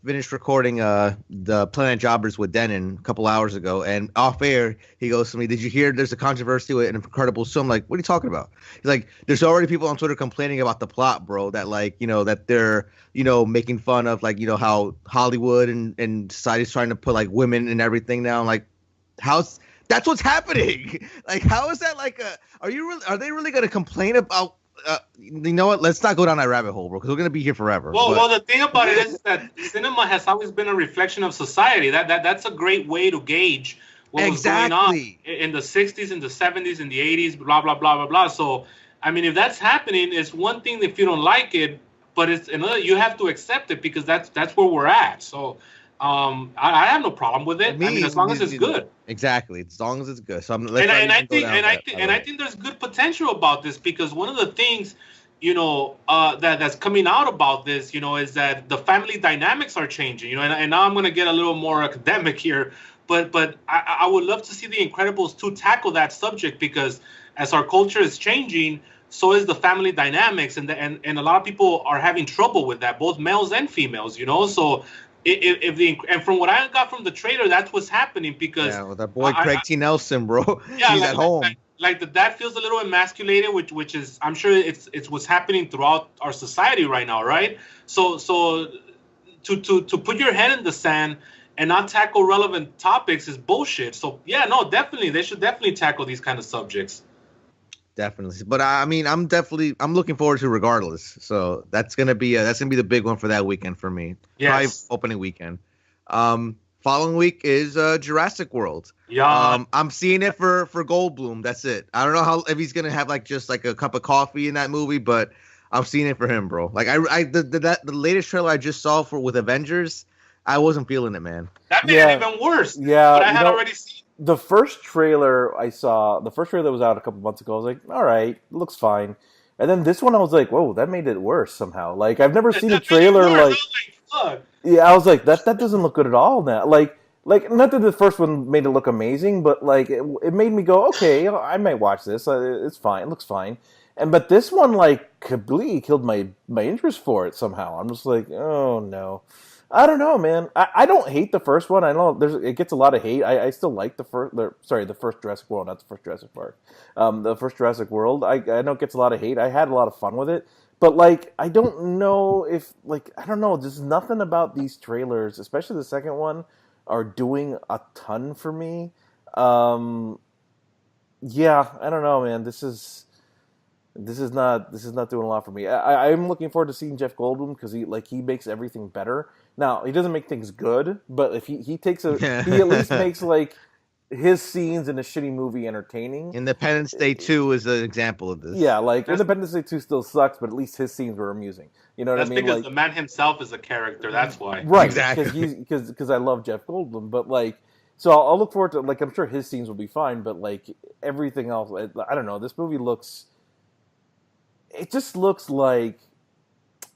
S1: finished recording the Planet Jobbers with Denon a couple hours ago, and off air he goes to me, "Did you hear there's a controversy with an Incredibles 2?" I'm like, "What are you talking about?" He's like, "There's already people on Twitter complaining about the plot, bro. That like that they're making fun of like how Hollywood and society's trying to put like women and everything now." I'm like, that's what's happening. Like, how is that like are they really going to complain about, you know what? Let's not go down that rabbit hole, bro, because we're going to be here forever.
S3: Well, the thing about it is that cinema has always been a reflection of society. That's a great way to gauge what was going on in the 60s, in the 70s, in the 80s, blah, blah, blah, blah, blah. So, I mean, if that's happening, it's one thing if you don't like it, but it's another, you have to accept it because that's where we're at. So, I have no problem with it. I mean, as long as it's good.
S1: Exactly, as long as it's good. So
S3: I think there's good potential about this because one of the things, that's coming out about this, is that the family dynamics are changing. And now I'm going to get a little more academic here, but I would love to see the Incredibles 2 tackle that subject because as our culture is changing, so is the family dynamics, and a lot of people are having trouble with that, both males and females. So. And from what I got from the trailer, that's what's happening because
S1: with that boy Craig T. Nelson, bro, he's at home.
S3: Like the dad feels a little emasculated, which is I'm sure it's what's happening throughout our society right now, right? So to put your head in the sand and not tackle relevant topics is bullshit. So definitely they should definitely tackle these kind of subjects.
S1: Definitely, but I mean, I'm looking forward to it regardless. So that's gonna be the big one for that weekend for me.
S3: Yes.
S1: Probably opening weekend. Following week is Jurassic World.
S3: Yeah.
S1: I'm seeing it for Goldblum. That's it. I don't know if he's gonna have like just like a cup of coffee in that movie, but I'm seeing it for him, bro. Like the latest trailer I just saw with Avengers, I wasn't feeling it, man.
S3: That made it even worse.
S2: Yeah,
S3: but I had already seen.
S2: The first trailer that was out a couple months ago, I was like, all right, looks fine. And then this one, I was like, whoa, that made it worse somehow. Like, I've never seen a trailer like...
S3: Fuck.
S2: Yeah, I was like, that doesn't look good at all now. Like, like, not that the first one made it look amazing, but like it made me go, okay, I might watch this. It's fine. It looks fine. But this one like completely killed my interest for it somehow. I'm just like, oh no. I don't know, man. I don't hate the first one. I know it gets a lot of hate. I still like the first Jurassic World, not the first Jurassic Park. The first Jurassic World. I know it gets a lot of hate. I had a lot of fun with it, but like I don't know if like I don't know. There's nothing about these trailers, especially the second one, are doing a ton for me. Yeah, I don't know, man. This is not doing a lot for me. I'm looking forward to seeing Jeff Goldblum because he makes everything better. Now he doesn't make things good, but if he at least makes like his scenes in a shitty movie entertaining.
S1: Independence Day 2 is an example of this.
S2: Yeah, like Independence Day 2 still sucks, but at least his scenes were amusing. You know what I mean?
S3: That's because
S2: like,
S3: the man himself is a character. That's why.
S2: Right,
S1: exactly.
S2: Because I love Jeff Goldblum, but like, so I'll look forward to like I'm sure his scenes will be fine, but like everything else, I don't know. This movie looks. It just looks like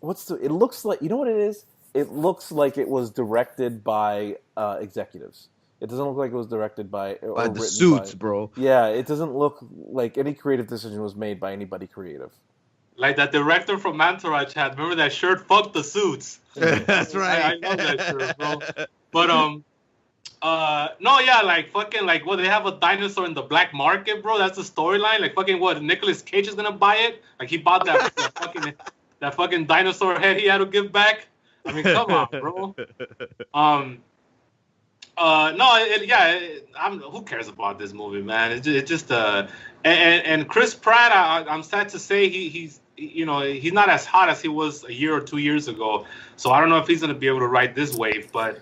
S2: it looks like, you know what it is? It looks like it was directed by executives. It doesn't look like it was directed by
S1: the suits, bro.
S2: Yeah, it doesn't look like any creative decision was made by anybody creative.
S3: Like that director from Entourage had. Remember that shirt? Fuck the suits.
S1: That's right.
S3: I love that shirt, bro. But no, yeah, like fucking like what, they have a dinosaur in the black market, bro. That's the storyline. Like fucking what? Nicolas Cage is gonna buy it. Like he bought that fucking dinosaur head he had to give back. I mean, come on, bro. Who cares about this movie, man? It just and Chris Pratt. I'm sad to say he's not as hot as he was a year or 2 years ago. So I don't know if he's gonna be able to ride this wave, but.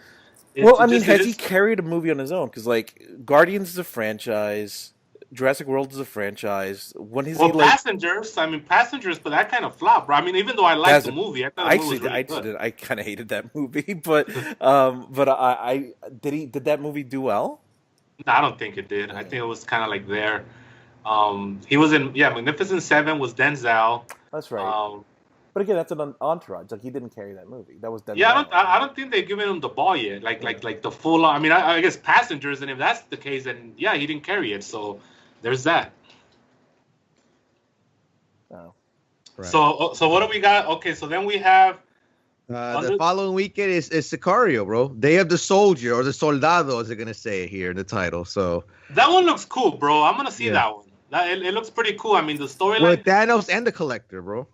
S2: Has he carried a movie on his own? Because like Guardians is a franchise, Jurassic World is a franchise.
S3: Passengers. I mean, Passengers, but that kind of flop, bro. I mean, even though I liked the movie, I thought the movie was really good.
S2: I kind of hated that movie, but I did that movie do well?
S3: No, I don't think it did. I think it was kind of like there. He was in Magnificent Seven was Denzel.
S2: That's right. But again, that's an entourage. Like he didn't carry that movie. That was Denzel.
S3: Yeah, I don't think they've given him the ball yet. Like the full. I mean, I guess Passengers, and if that's the case, then yeah, he didn't carry it. So there's that.
S2: Oh.
S3: Right. So what do we got? Okay, so then we have.
S1: The following weekend is Sicario, bro. Day of the Soldier, or the Soldado, as they're gonna say it here in the title. So
S3: that one looks cool, bro. I'm gonna see that one. It looks pretty cool. I mean, the storyline
S1: with Thanos and the Collector, bro.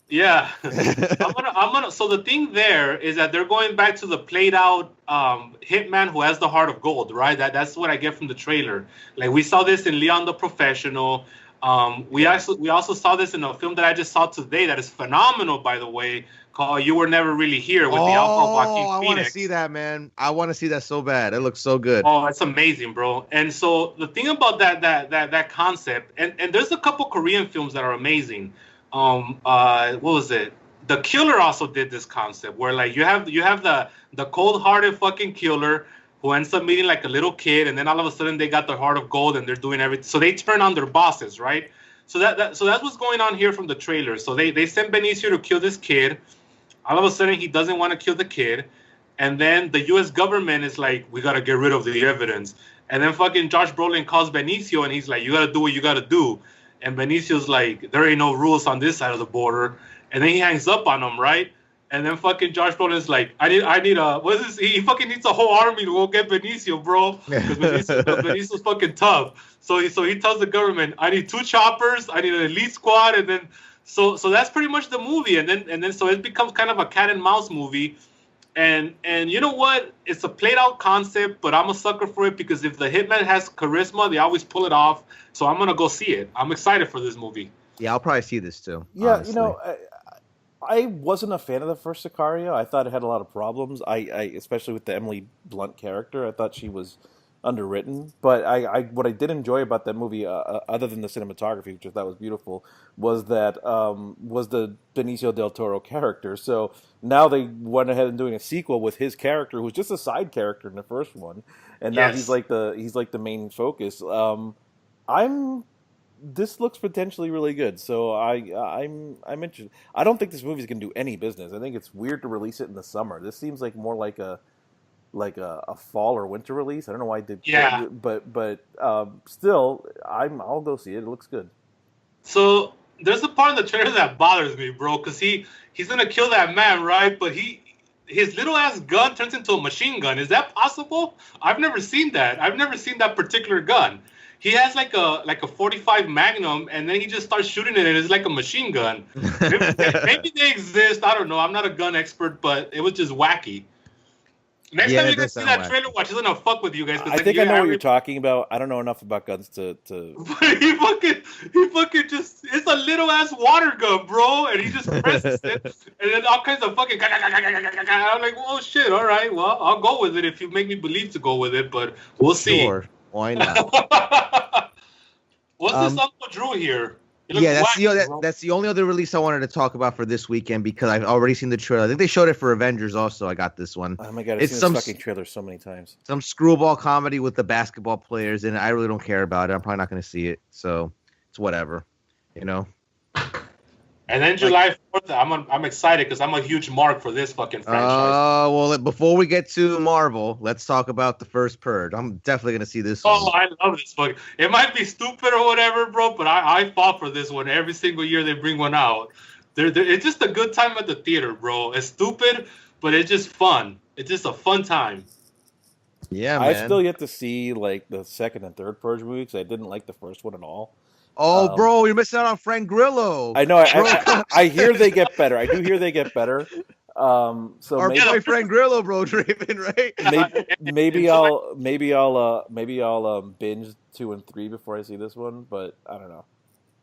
S3: Yeah, I'm gonna. So the thing there is that they're going back to the played out hitman who has the heart of gold, right? That's what I get from the trailer. Like we saw this in Leon the Professional. We also saw this in a film that I just saw today that is phenomenal, by the way, called "You Were Never Really Here" with the Alpha Joaquin Phoenix.
S1: I want to see that, man. I want to see that so bad. It looks so good.
S3: Oh, it's amazing, bro. And so the thing about that concept, and there's a couple Korean films that are amazing. What was it? The Killer also did this concept where like you have the cold-hearted fucking killer who ends up meeting like a little kid, and then all of a sudden they got their heart of gold and they're doing everything. So they turn on their bosses, right? So that's what's going on here from the trailer. So they send Benicio to kill this kid. All of a sudden he doesn't want to kill the kid, and then the U.S. government is like, we gotta get rid of the evidence. And then fucking Josh Brolin calls Benicio and he's like, you gotta do what you gotta do. And Benicio's like, there ain't no rules on this side of the border. And then he hangs up on him, right? And then fucking Josh Brolin's like, I need a, what is this? He fucking needs a whole army to go get Benicio, bro. Because Benicio's fucking tough. So he tells the government, I need 2 choppers, I need an elite squad, and then so that's pretty much the movie. And then so it becomes kind of a cat and mouse movie. And you know what? It's a played out concept, but I'm a sucker for it because if the hitman has charisma, they always pull it off. So I'm gonna go see it. I'm excited for this movie.
S1: Yeah, I'll probably see this too.
S2: Yeah,
S1: honestly.
S2: you know, I wasn't a fan of the first Sicario. I thought it had a lot of problems. I especially with the Emily Blunt character, I thought she was underwritten. But what I did enjoy about that movie, other than the cinematography, which I thought was beautiful, was that was the Benicio del Toro character. So now they went ahead and doing a sequel with his character, who was just a side character in the first one, and now he's like the main focus. This looks potentially really good, so I'm interested. I don't think this movie's gonna do any business. I think it's weird to release it in the summer. This seems like more like a like a fall or winter release. I don't know why they
S3: Yeah.
S2: but still, I'll go see it. It looks good.
S3: So there's a part in the trailer that bothers me, bro, because he's gonna kill that man, right? But his little ass gun turns into a machine gun. Is that possible? I've never seen that. I've never seen that particular gun. He has like a 45 Magnum, and then he just starts shooting it, and it's like a machine gun. Maybe they exist. I don't know. I'm not a gun expert, but it was just wacky. Next time you guys see that trailer, watch. He's gonna fuck with you guys.
S2: I think I know what you're talking about. I don't know enough about guns to.
S3: But he fucking just—it's a little ass water gun, bro, and he just presses it, and then all kinds of fucking. I'm like, oh shit, all right, well, I'll go with it if you make me believe to go with it, but we'll see.
S1: Sure, why not?
S3: What's this Uncle Drew here?
S1: Yeah, that's the only other release I wanted to talk about for this weekend because I've already seen the trailer. I think they showed it for Avengers also. I got this one.
S2: Oh my god, I've seen this fucking trailer so many times. Some
S1: screwball comedy with the basketball players, and I really don't care about it. I'm probably not going to see it, so it's whatever, you know.
S3: And then July 4th, I'm excited because I'm a huge mark for this fucking franchise.
S1: Well, before we get to Marvel, let's talk about the first Purge. I'm definitely going to see this one.
S3: Oh, I love this fucking. It might be stupid or whatever, bro, but I fought for this one. Every single year they bring one out. It's just a good time at the theater, bro. It's stupid, but it's just fun. It's just a fun time.
S2: Yeah, man. I still yet to see like the second and third Purge movies because I didn't like the first one at all.
S1: Oh, bro, you're missing out on Frank Grillo.
S2: I know. I hear they get better. I do hear they get better. So
S1: our boy Frank Grillo, bro, Draven, right?
S2: Maybe I'll binge 2 and 3 before I see this one, but I don't know.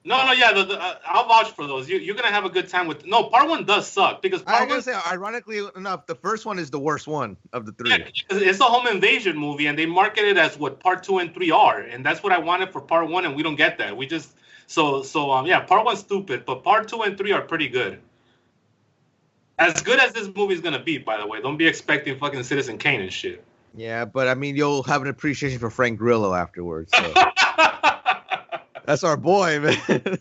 S3: No, yeah, I'll vouch for those. You're gonna have a good time with. No, part 1 does suck because
S1: I was gonna say, ironically enough, the first one is the worst one of the 3.
S3: Yeah, it's a home invasion movie, and they market it as what part 2 and 3 are, and that's what I wanted for part 1, and we don't get that. We just yeah, part 1's stupid, but part 2 and 3 are pretty good. As good as this movie's gonna be, by the way. Don't be expecting fucking Citizen Kane and shit.
S1: Yeah, but I mean, you'll have an appreciation for Frank Grillo afterwards. So. That's our boy, man.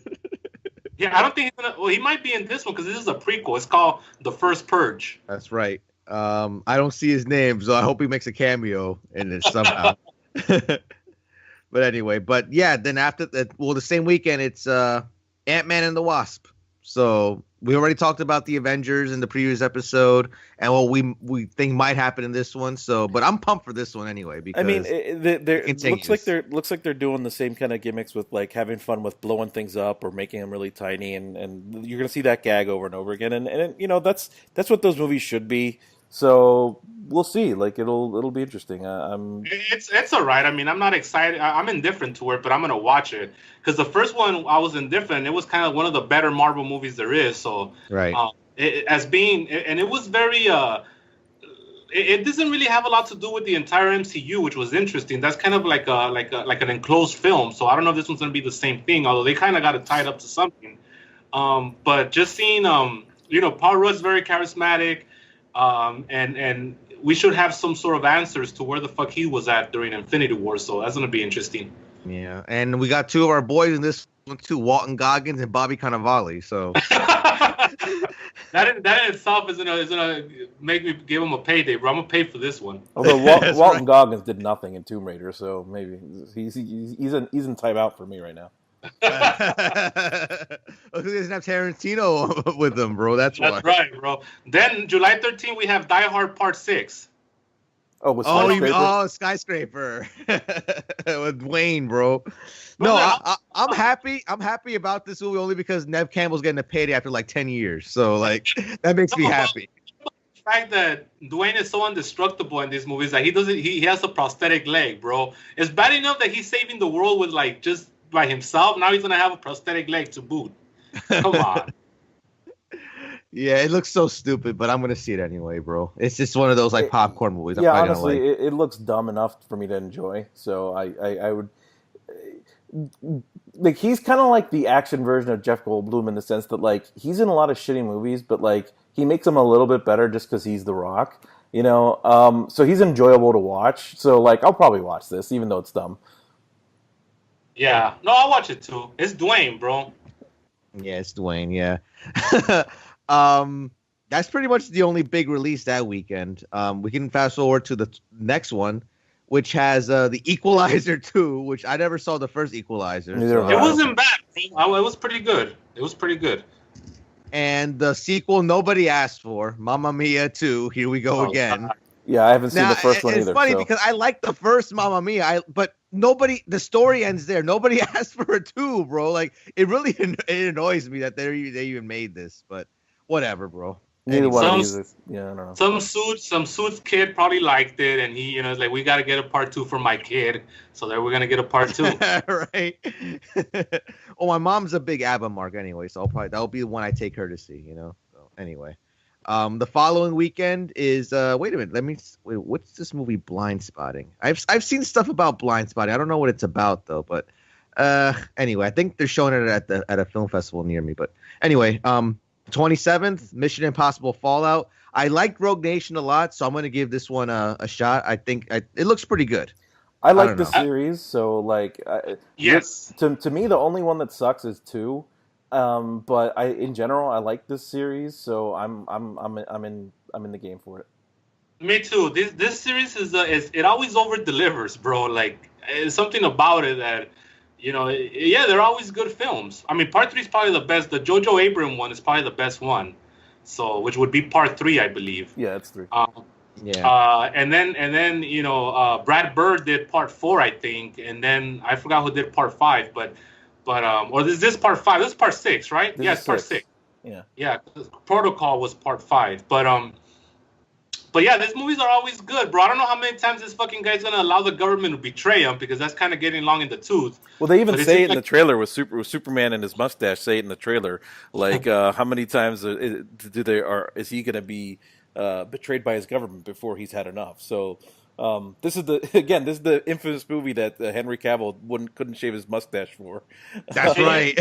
S3: Yeah, I don't think he's gonna. Well, he might be in this one because this is a prequel. It's called The First Purge.
S1: That's right. I don't see his name, so I hope he makes a cameo in it somehow. But anyway, yeah. Then after that, the same weekend, it's Ant-Man and the Wasp. So we already talked about the Avengers in the previous episode, and what we think might happen in this one. So, but I'm pumped for this one anyway because
S2: I mean, it looks like they're doing the same kind of gimmicks with like having fun with blowing things up or making them really tiny, and you're gonna see that gag over and over again, and you know that's what those movies should be. So we'll see. Like it'll be interesting.
S3: It's all right. I mean, I'm not excited. I'm indifferent to it, but I'm gonna watch it because the first one I was indifferent. It was kind of one of the better Marvel movies there is. So
S1: right.
S3: It was very. It doesn't really have a lot to do with the entire MCU, which was interesting. That's kind of like an enclosed film. So I don't know if this one's gonna be the same thing. Although they kind of got it tied up to something. But just seeing Paul Rudd's very charismatic. And we should have some sort of answers to where the fuck he was at during Infinity War, so that's gonna be interesting.
S1: Yeah, and we got 2 of our boys in this one too, Walton Goggins and Bobby Cannavale. So
S3: that in itself is gonna make me give him a payday, bro. I'm gonna pay for this one.
S2: Although Walton Goggins did nothing in Tomb Raider, so maybe he's in timeout for me right now.
S1: He doesn't have Tarantino with them, bro. That's why.
S3: That's right, bro. Then July 13th we have Die Hard Part 6.
S2: Oh, with Skyscraper?
S1: Skyscraper with Wayne, bro. No, I'm happy. I'm happy about this movie only because Neve Campbell's getting a payday after like 10 years. So like that makes me happy.
S3: The fact that Dwayne is so indestructible in these movies that he has a prosthetic leg, bro. It's bad enough that he's saving the world with like just by himself. Now he's gonna have a prosthetic leg to boot. Come on.
S1: Yeah, it looks so stupid, but I'm gonna see it anyway, bro. It's just one of those like popcorn movies.
S2: Yeah, honestly, it looks dumb enough for me to enjoy. So I would like he's kind of like the action version of Jeff Goldblum in the sense that like he's in a lot of shitty movies, but like he makes them a little bit better just because he's The Rock, you know. So he's enjoyable to watch. So like I'll probably watch this even though it's dumb.
S3: Yeah, no, I'll watch it too. It's Dwayne, bro.
S1: Yeah, it's Dwayne. Yeah. that's pretty much the only big release that weekend. We can fast forward to the next one, which has the Equalizer 2, which I never saw the first Equalizer.
S2: Neither
S3: It wasn't bad. It was pretty good. It was pretty good.
S1: And the sequel nobody asked for, Mamma Mia 2. Here we go again.
S3: God.
S2: Yeah, I haven't seen the first one either.
S1: It's funny because I like the first Mamma Mia, but nobody. The story ends there. Nobody asked for a 2, bro. Like it really it annoys me that they even made this. But whatever, bro.
S2: Neither one of
S3: Some-
S2: these is, yeah, I don't know.
S3: Some suits kid probably liked it, and he, it's like, we got to get a part 2 for my kid, so that we're gonna get a part 2.
S1: Right. Well, my mom's a big ABBA mark anyway, so that'll be the one I take her to see. So anyway, the following weekend is wait a minute, what's this movie Blind Spotting? I've seen stuff about Blind Spotting. I don't know what it's about though, but anyway, I think they're showing it at a film festival near me. But anyway, 27th, Mission Impossible Fallout. I like Rogue Nation a lot, so I'm going to give this one a shot. I think it looks pretty good.
S2: I like
S1: don't
S2: the
S1: know.
S2: series, so like,
S3: Yes.
S2: To me, the only one that sucks is 2. But in general, I like this series, so I'm in the game for it.
S3: Me too. This series is it always over delivers, bro. Like, it's something about it that, yeah, they're always good films. I mean, part 3 is probably the best. The J.J. Abrams one is probably the best one. So, which would be part 3, I believe.
S2: Yeah, it's 3.
S1: Yeah.
S3: And then Brad Bird did part 4, I think, and then I forgot who did part 5, but or is this part 5? This is part 6, right?
S2: This
S3: Yeah,
S2: is
S3: it's part
S2: 6.
S3: 6.
S2: Yeah.
S3: Yeah, Protocol was part 5, but yeah, these movies are always good, bro. I don't know how many times this fucking guy's gonna allow the government to betray him, because that's kind of getting long in the tooth.
S2: Well, they even
S3: But it
S2: say
S3: seems
S2: it in the trailer with Superman and his mustache. Say it in the trailer, like how many times is he going to be betrayed by his government before he's had enough? So this is the infamous movie that Henry Cavill couldn't shave his mustache for.
S1: That's right.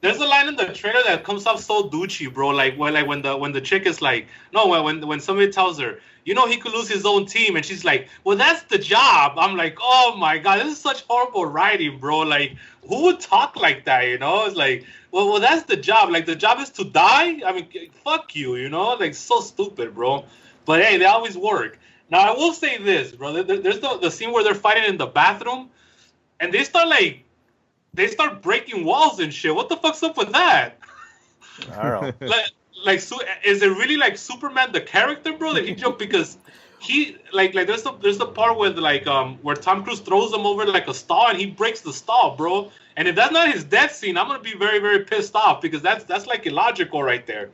S3: There's a line in the trailer that comes off so douchey, bro. Like when the chick is like, no, when somebody tells her, he could lose his own team, and she's like, well, that's the job. I'm like, oh my god, this is such horrible writing, bro. Like, who would talk like that? It's like, well, that's the job. Like, the job is to die. I mean, fuck you. Like, so stupid, bro. But hey, they always work. Now, I will say this, bro. There's the scene where they're fighting in the bathroom, and they start breaking walls and shit. What the fuck's up with that?
S2: I don't know.
S3: So is it really like Superman the character, bro? That he jumped because he like there's the part where Tom Cruise throws him over like a stall and he breaks the stall, bro. And if that's not his death scene, I'm gonna be very, very pissed off, because that's like illogical right there.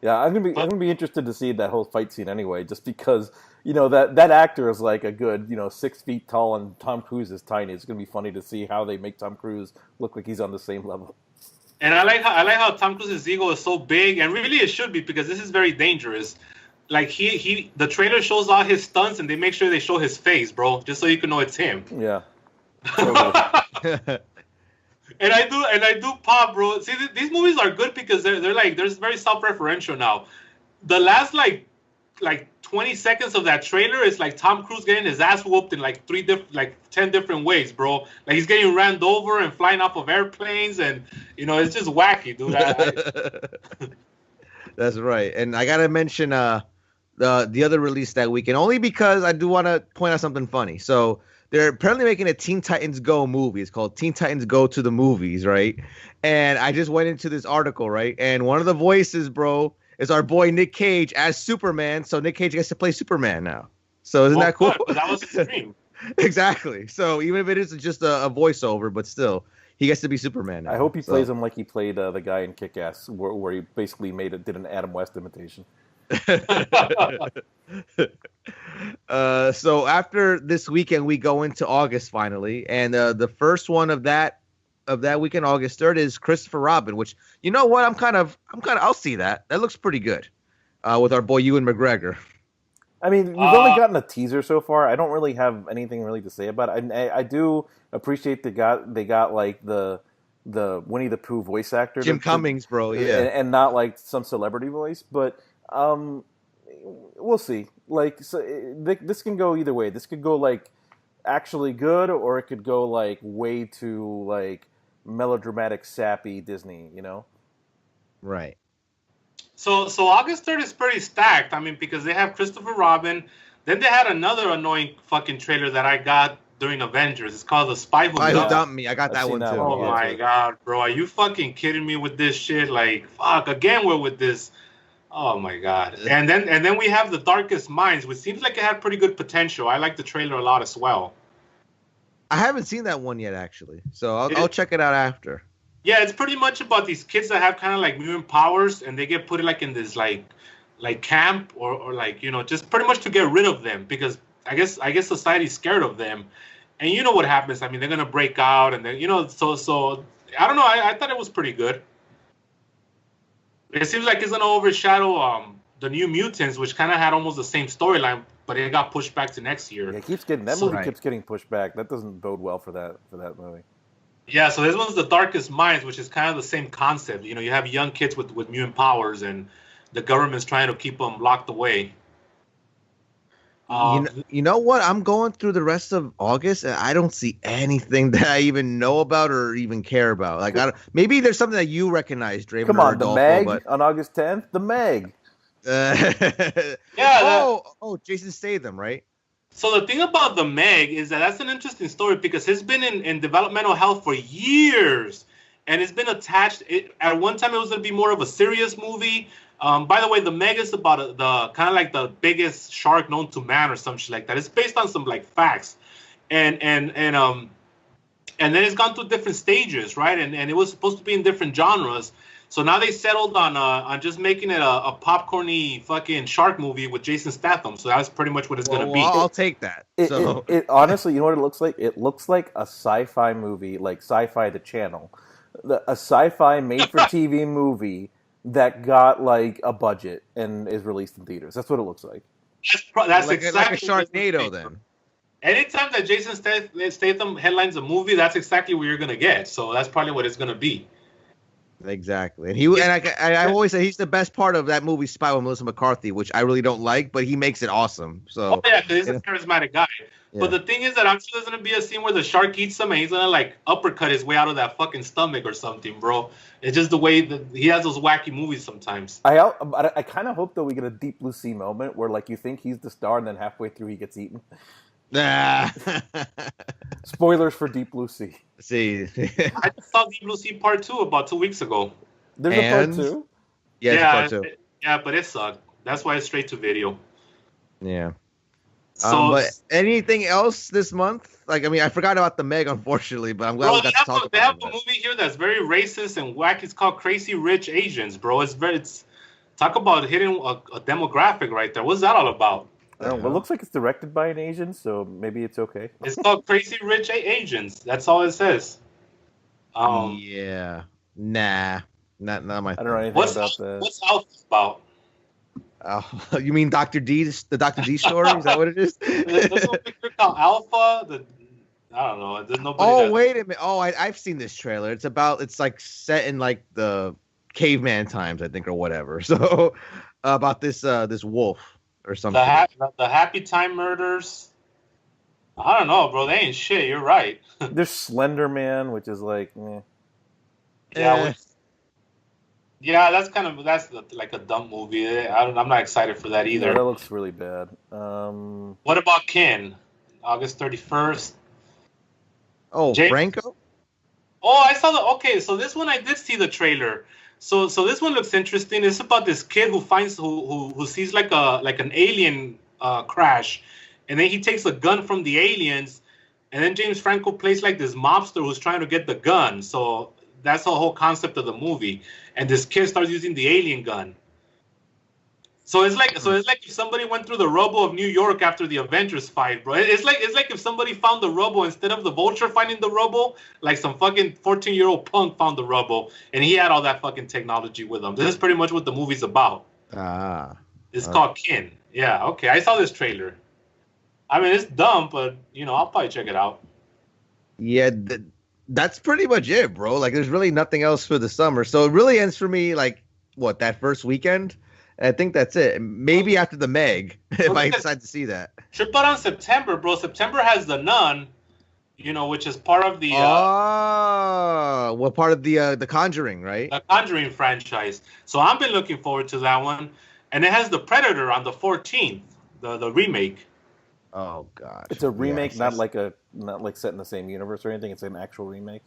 S2: Yeah, I'm gonna be interested to see that whole fight scene anyway, just because that actor is like a good 6 feet tall and Tom Cruise is tiny. It's gonna be funny to see how they make Tom Cruise look like he's on the same level.
S3: And I like how Tom Cruise's ego is so big, and really it should be, because this is very dangerous. Like the trailer shows all his stunts, and they make sure they show his face, bro, just so you can know it's him.
S2: Yeah.
S3: And I do pop, bro. See, these movies are good because they're very self-referential now. The last like 20 seconds of that trailer is like Tom Cruise getting his ass whooped in like 10 different ways, bro. Like, he's getting ran over and flying off of airplanes, and it's just wacky, dude.
S1: That's right. And I gotta mention the other release that weekend, only because I do want to point out something funny. So they're apparently making a Teen Titans Go movie. It's called Teen Titans Go to the Movies, right? And I just went into this article, right? And one of the voices, bro, is our boy Nick Cage as Superman. So Nick Cage gets to play Superman now. So isn't that cool?
S3: Good, that was his dream.
S1: Exactly. So even if it is just a voiceover, but still, he gets to be Superman now.
S2: I hope he plays him like he played the guy in Kick-Ass, where he basically did an Adam West imitation.
S1: So after this weekend, we go into August finally, and the first one of that weekend, August 3rd, is Christopher Robin. Which, you know what, I'll see that. That looks pretty good, with our boy Ewan McGregor.
S2: I mean, we've only gotten a teaser so far. I don't really have anything really to say about it. I do appreciate they got like the Winnie the Pooh voice actor,
S1: Jim Cummings, bro, yeah,
S2: and not like some celebrity voice, but. We'll see. Like, so this can go either way. This could go like actually good, or it could go like way too like melodramatic, sappy Disney.
S1: Right.
S3: So August 3rd is pretty stacked. I mean, because they have Christopher Robin. Then they had another annoying fucking trailer that I got during Avengers. It's called The Spy Who
S1: Dumped Me. I got that one too.
S3: Oh my god, bro. Are you fucking kidding me with this shit? Like, fuck, again we're with this. Oh my god. And then we have The Darkest Minds, which seems like it had pretty good potential. I like the trailer a lot as well.
S1: I haven't seen that one yet, actually. So I'll check it out after.
S3: Yeah, it's pretty much about these kids that have kind of like mutant powers, and they get put like in this like camp or like, you know, just pretty much to get rid of them, because I guess society's scared of them. And you know what happens? I mean, they're gonna break out, and then, you know, so I don't know. I thought it was pretty good. It seems like it's gonna overshadow the New Mutants, which kind of had almost the same storyline, but it got pushed back to next year.
S2: Yeah, movie keeps getting pushed back. That doesn't bode well for that movie.
S3: Yeah, so this one's The Darkest Minds, which is kind of the same concept. You know, you have young kids with mutant powers, and the government's trying to keep them locked away.
S1: You know what? I'm going through the rest of August, and I don't see anything that I even know about or even care about. Like, maybe there's something that you recognize, Draymond.
S2: Come on, The Meg on August 10th? The Meg.
S3: Yeah.
S1: Jason Statham, right?
S3: So the thing about The Meg is that's an interesting story, because it's been in developmental hell for years, and it's been attached. At one time, it was going to be more of a serious movie. By the way, The Meg is about the kind of like the biggest shark known to man or some shit like that. It's based on some like facts, and then it's gone through different stages, right? And it was supposed to be in different genres. So now they settled on just making it a popcorny fucking shark movie with Jason Statham. So that's pretty much what it's going to be.
S1: I'll take that.
S2: It honestly, you know what it looks like? It looks like a sci-fi movie, like Sci-Fi the Channel. A sci-fi made-for-TV movie that got like a budget and is released in theaters. That's what it looks like.
S3: That's
S1: like,
S3: exactly
S1: like a Sharknado then. Anytime
S3: that Jason Statham headlines a movie, that's exactly what you're going to get. So that's probably what it's going to be.
S1: Exactly, and I always say he's the best part of that movie, Spy with Melissa McCarthy, which I really don't like, but he makes it awesome. So
S3: because he's a charismatic guy. Yeah. But the thing is that I'm sure there's gonna be a scene where the shark eats him, and he's gonna like uppercut his way out of that fucking stomach or something, bro. It's just the way that he has those wacky movies sometimes.
S2: I kind of hope that we get a Deep Blue Sea moment where like you think he's the star, and then halfway through he gets eaten. Spoilers for Deep Blue Sea.
S1: See,
S3: I just saw Deep Blue Sea Part 2 about 2 weeks ago.
S2: There's a Part 2?
S1: Yeah, Part 2.
S3: Yeah, but it sucked. That's why it's straight to video.
S1: Yeah. So, but anything else this month? Like, I mean, I forgot about The Meg, unfortunately, but I'm glad we got to talk about it.
S3: They have a movie here that's very racist and wacky. It's called Crazy Rich Asians, bro. It's talk about hitting a demographic right there. What's that all about?
S2: Well, it looks like it's directed by an Asian, so maybe it's okay.
S3: It's called Crazy Rich Asians. That's all it says.
S1: Yeah. Nah. Not my.
S2: I don't know anything about that.
S3: What's Alpha about?
S1: You mean Dr. D? The Dr. D story? Is that what it is?
S3: There's no picture called Alpha. I don't know. There's nobody.
S1: Oh, wait a minute. Oh, I've seen this trailer. It's like set in like the caveman times, I think, or whatever. So about this wolf. Or something.
S3: The Happy Time Murders. I don't know, bro. They ain't shit. You're right.
S2: There's Slender Man, which is like, meh.
S3: Yeah, that's like a dumb movie. I'm not excited for that either.
S2: Yeah, that looks really bad.
S3: What about Kin? August 31st.
S1: Oh, Franco.
S3: Oh, I saw okay, so this one I did see the trailer. So this one looks interesting. It's about this kid who sees like an alien crash, and then he takes a gun from the aliens, and then James Franco plays like this mobster who's trying to get the gun. So that's the whole concept of the movie. And this kid starts using the alien gun. So it's like if somebody went through the rubble of New York after the Avengers fight, bro. It's like if somebody found the rubble instead of the Vulture finding the rubble, like some fucking 14-year-old punk found the rubble, and he had all that fucking technology with him. This is pretty much what the movie's about. It's called Kin. Yeah, okay. I saw this trailer. I mean, it's dumb, but I'll probably check it out.
S1: Yeah, that's pretty much it, bro. Like, there's really nothing else for the summer, so it really ends for me like that first weekend. I think that's it. Maybe after The Meg, if I decide to see that.
S3: Trip out on September, bro. September has The Nun. which is part of
S1: what part of the Conjuring, right?
S3: the Conjuring franchise. So I've been looking forward to that one, and it has the Predator on the 14th, the remake.
S1: Oh gosh,
S2: It's a remake,
S1: yes.
S2: not like set in the same universe or anything. It's an actual remake.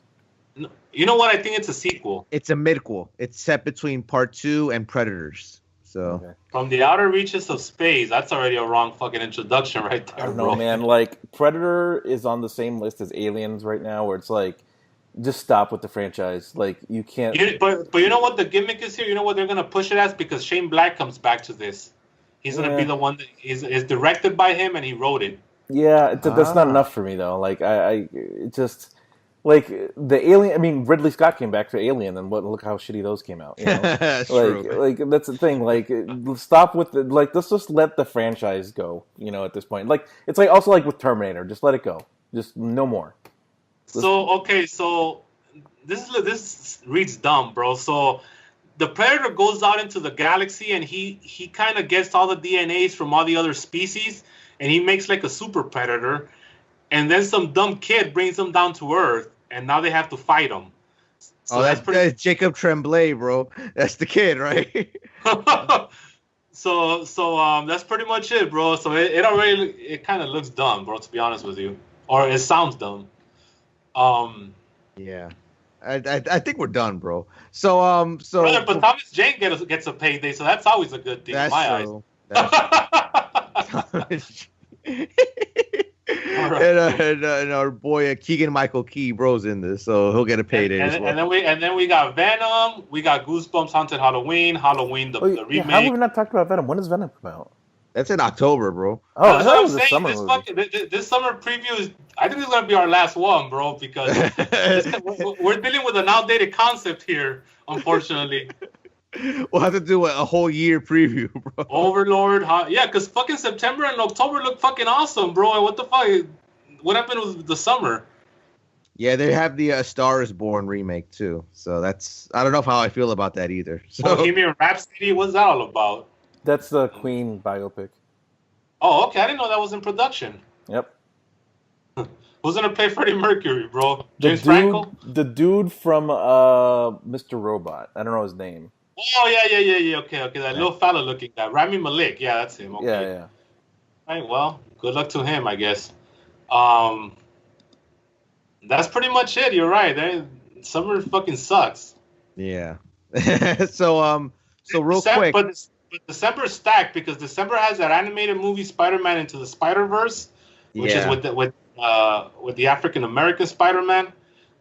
S3: You know what? I think it's a sequel.
S1: It's a midquel. It's set between Part 2 and Predators. So
S2: Okay.
S3: From the outer reaches of space. That's already a wrong fucking introduction right there,
S2: I don't know,
S3: bro.
S2: man. Like Predator is on the same list as Aliens right now, where it's like, just stop with the franchise. Like you can't.
S3: But you know what the gimmick is here? You know what they're gonna push it as? Because Shane Black comes back to this. He's gonna be the one that is directed by him, and he wrote it.
S2: Yeah, that's not enough for me though. Like it just like the Alien. I mean, Ridley Scott came back for Alien, and look how shitty those came out. You know?
S1: That's
S2: like,
S1: true.
S2: like that's the thing. Like, stop with the like. Let's just let the franchise go. You know, at this point, like it's like also like with Terminator, just let it go. Just no more.
S3: So this reads dumb, bro. So the Predator goes out into the galaxy, and he kind of gets all the DNAs from all the other species, and he makes like a super Predator, and then some dumb kid brings him down to Earth, and now they have to fight him. So
S1: that's Jacob Tremblay, bro. That's the kid, right?
S3: So that's pretty much it, bro. So it kind of looks dumb, bro. To be honest with you, or it sounds dumb.
S1: Yeah. I think we're done, bro. So
S3: Brother, but Thomas Jane gets a payday, so that's always a good thing in my
S1: true.
S3: eyes.
S1: And our boy Keegan Michael Key, bro's in this, so he'll get a payday as well.
S3: And then we got Venom, we got Goosebumps, Haunted Halloween the remake.
S2: Yeah, how have we not talked about Venom? When does Venom come out?
S1: That's in October, bro.
S2: Oh, I
S3: That's
S2: thought
S3: what
S2: it
S3: I'm
S2: was a
S3: saying.
S2: summer movie.
S3: This summer preview is, I think this is gonna be our last one, bro, because we're dealing with an outdated concept here, unfortunately.
S1: We'll have to do a whole year preview, bro.
S3: Overlord, yeah, because fucking September and October look fucking awesome, bro. And what the fuck? What happened with the summer?
S1: Yeah, they have the Star is Born remake too. So I don't know how I feel about that either. So
S3: Bohemian Rhapsody, what's that all about?
S2: That's the Queen biopic.
S3: Oh, okay. I didn't know that was in production.
S2: Yep.
S3: Who's gonna play Freddie Mercury, bro? James Franco?
S2: The dude from Mr. Robot. I don't know his name.
S3: Oh yeah. Okay. That little fella looking guy, Rami Malek. Yeah, that's him. Okay.
S2: Yeah.
S3: All right. Well, good luck to him, I guess. That's pretty much it. You're right. Summer fucking sucks.
S1: Yeah. So real quick.
S3: But December's stacked because December has that animated movie Spider-Man Into the Spider-Verse, which is with the African American Spider-Man.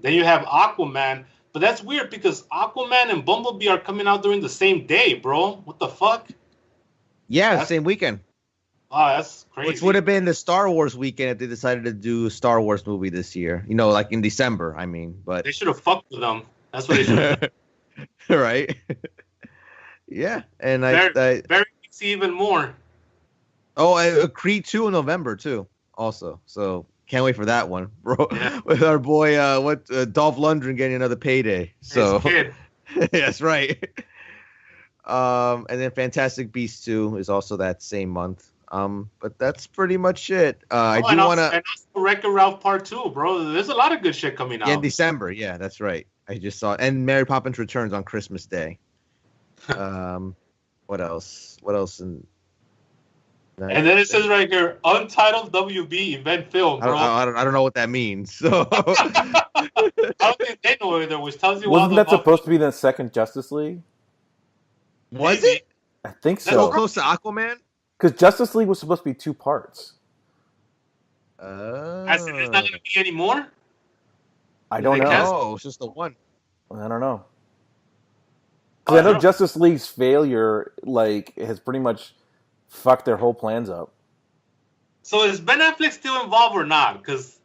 S3: Then you have Aquaman, but that's weird because Aquaman and Bumblebee are coming out during the same day, bro. What the fuck?
S1: Yeah, same weekend.
S3: Oh, that's crazy.
S1: Which would have been the Star Wars weekend if they decided to do a Star Wars movie this year. You know, like in December, I mean. But
S3: they should have fucked with them. That's what they should have done.
S1: Right? Yeah. And
S3: Barry see even more.
S1: Oh, Creed 2 in November, too, also. So can't wait for that one, bro.
S3: Yeah.
S1: With our boy, Dolph Lundgren getting another payday. So that's right. And then Fantastic Beasts 2 is also that same month. But that's pretty much it. I do want to.
S3: And also Wreck-It Ralph Part 2, bro. There's a lot of good shit coming out.
S1: Yeah, in December. Yeah, that's right. I just saw it. And Mary Poppins Returns on Christmas Day. What else? And
S3: then it says right here, Untitled WB event film, bro.
S1: I don't know what that means. So
S3: I don't think they know either, which tells you
S2: wasn't that supposed to be the second Justice League?
S1: Was it?
S2: I think so.
S1: So close to Aquaman?
S2: Because Justice League was supposed to be 2 parts.
S3: I said there's not going to be any more?
S2: I don't know.
S1: No, it's just the one.
S2: I don't know. Because I know Justice League's failure, has pretty much fucked their whole plans up.
S3: So is Ben Affleck still involved or not? Because,